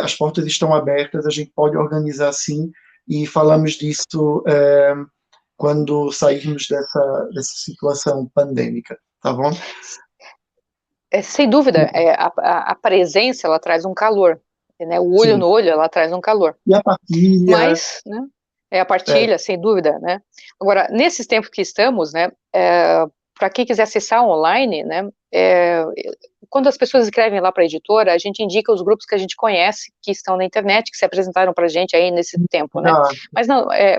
as portas estão abertas, a gente pode organizar sim, e falamos disso quando sairmos dessa situação pandêmica, tá bom? Sem dúvida, a presença, ela traz um calor, né? O olho Sim. no olho, ela traz um calor. E a partilha... Mas, né, a partilha, sem dúvida, né? Agora, nesses tempos que estamos, né, para quem quiser acessar online, né, quando as pessoas escrevem lá para a editora, a gente indica os grupos que a gente conhece, que estão na internet, que se apresentaram para a gente aí nesse tempo, né?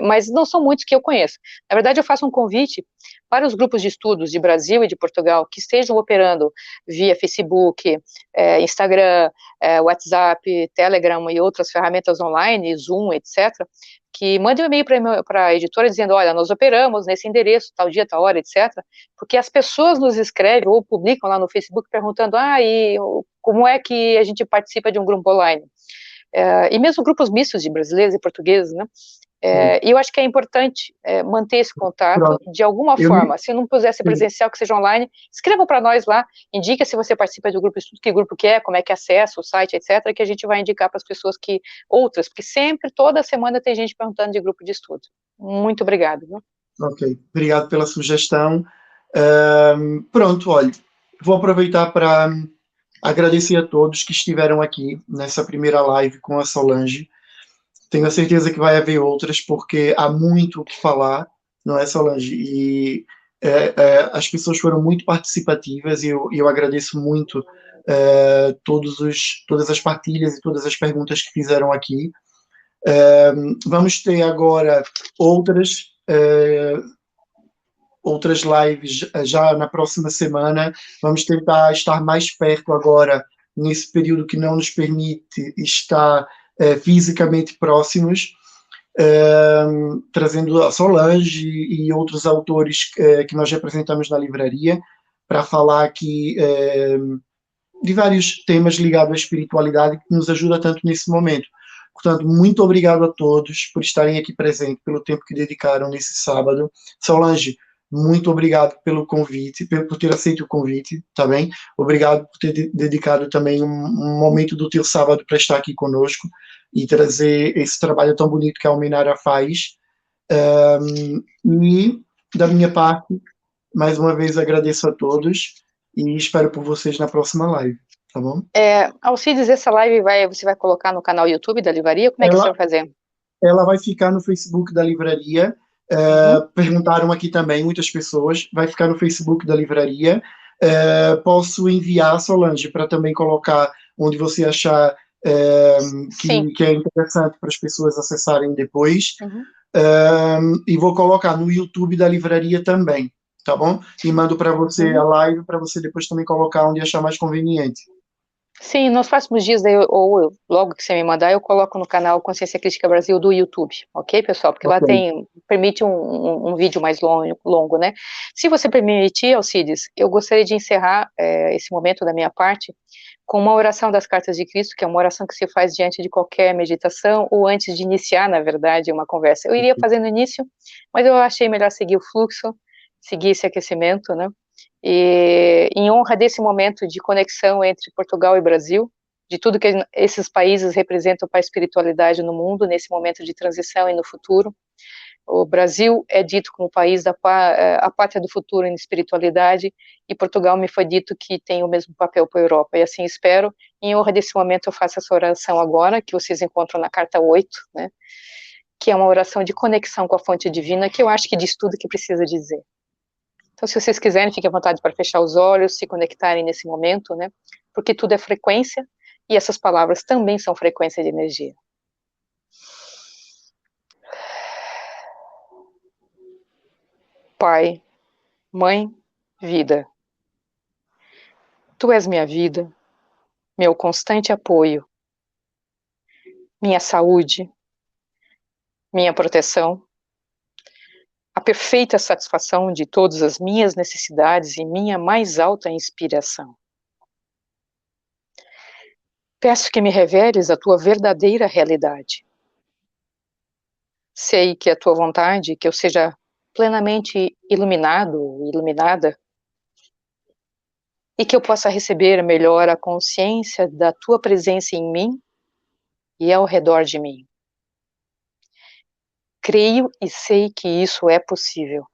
Mas não são muitos que eu conheço. Na verdade, eu faço um convite para os grupos de estudos de Brasil e de Portugal que estejam operando via Facebook, Instagram, WhatsApp, Telegram e outras ferramentas online, Zoom, etc., que mandem um e-mail para a editora dizendo, olha, nós operamos nesse endereço, tal dia, tal hora, etc., porque as pessoas nos escrevem ou publicam lá no Facebook perguntando, e como é que a gente participa de um grupo online? E mesmo grupos mistos de brasileiros e portugueses, né? E eu acho que é importante manter esse contato de alguma forma. Se não puder ser presencial, que seja online, escrevam para nós lá, indica se você participa do grupo de estudo, que grupo que é, como é que acessa o site, etc., que a gente vai indicar para as pessoas outras, porque sempre, toda semana tem gente perguntando de grupo de estudo. Muito obrigada. Viu? Ok, obrigado pela sugestão. Pronto, olha, vou aproveitar para agradecer a todos que estiveram aqui nessa primeira live com a Solange. Tenho a certeza que vai haver outras, porque há muito o que falar não é, Solange? E as pessoas foram muito participativas e eu agradeço muito todas as partilhas e todas as perguntas que fizeram aqui. Vamos ter agora outras outras lives já na próxima semana. Vamos tentar estar mais perto agora, nesse período que não nos permite estar fisicamente próximos, trazendo a Solange e outros autores que nós representamos na livraria, para falar aqui de vários temas ligados à espiritualidade que nos ajuda tanto nesse momento. Portanto, muito obrigado a todos por estarem aqui presentes, pelo tempo que dedicaram nesse sábado. Solange, muito obrigado pelo convite, por ter aceito o convite, tá bem? Obrigado por ter dedicado também um momento do teu sábado para estar aqui conosco e trazer esse trabalho tão bonito que a Almenara faz. E, da minha parte, mais uma vez agradeço a todos e espero por vocês na próxima live, tá bom? Alcides, essa live você vai colocar no canal YouTube da livraria? Como é que você vai fazer? Ela vai ficar no Facebook da livraria. Perguntaram aqui também muitas pessoas. Vai ficar no Facebook da livraria. Posso enviar, Solange, para também colocar onde você achar que é interessante para as pessoas acessarem depois. E vou colocar no YouTube da livraria também, tá bom? E mando para você a live, para você depois também colocar onde achar mais conveniente. Sim, nos próximos dias, ou logo que você me mandar, eu coloco no canal Consciência Crística Brasil do YouTube, ok, pessoal? Porque lá permite um vídeo mais longo, né? Se você permitir, Alcides, eu gostaria de encerrar esse momento da minha parte com uma oração das Cartas de Cristo, que é uma oração que se faz diante de qualquer meditação ou antes de iniciar, na verdade, uma conversa. Eu iria fazer no início, mas eu achei melhor seguir o fluxo, seguir esse aquecimento, né? E em honra desse momento de conexão entre Portugal e Brasil, de tudo que esses países representam para a espiritualidade no mundo, nesse momento de transição e no futuro. O Brasil é dito como o país a pátria do futuro em espiritualidade, e Portugal me foi dito que tem o mesmo papel para a Europa, e assim espero. Em honra desse momento, eu faço essa oração agora, que vocês encontram na carta 8, né, que é uma oração de conexão com a fonte divina, que eu acho que diz tudo que precisa dizer. Então, se vocês quiserem, fiquem à vontade para fechar os olhos, se conectarem nesse momento, né? Porque tudo é frequência e essas palavras também são frequência de energia. Pai, Mãe, Vida. Tu és minha vida, meu constante apoio, minha saúde, minha proteção, a perfeita satisfação de todas as minhas necessidades e minha mais alta inspiração. Peço que me reveles a tua verdadeira realidade. Sei que é a tua vontade que eu seja plenamente iluminado, iluminada, e que eu possa receber melhor a consciência da tua presença em mim e ao redor de mim. Creio e sei que isso é possível.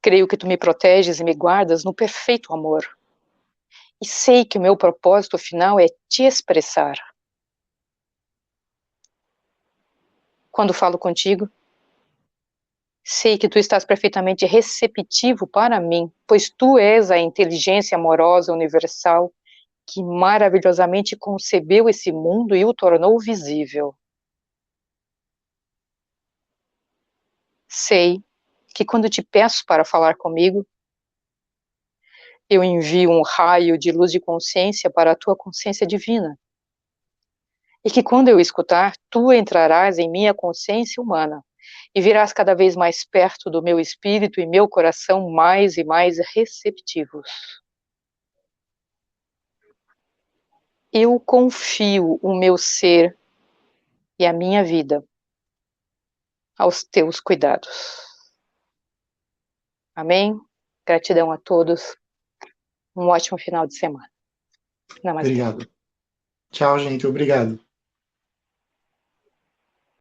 Creio que tu me proteges e me guardas no perfeito amor. E sei que o meu propósito final é te expressar. Quando falo contigo, sei que tu estás perfeitamente receptivo para mim, pois tu és a inteligência amorosa universal que maravilhosamente concebeu esse mundo e o tornou visível. Sei que quando te peço para falar comigo, eu envio um raio de luz de consciência para a tua consciência divina. E que quando eu escutar, tu entrarás em minha consciência humana e virás cada vez mais perto do meu espírito e meu coração mais e mais receptivos. Eu confio o meu ser e a minha vida aos teus cuidados. Amém? Gratidão a todos. Um ótimo final de semana. Namastê. Obrigado. Tchau, gente. Obrigado.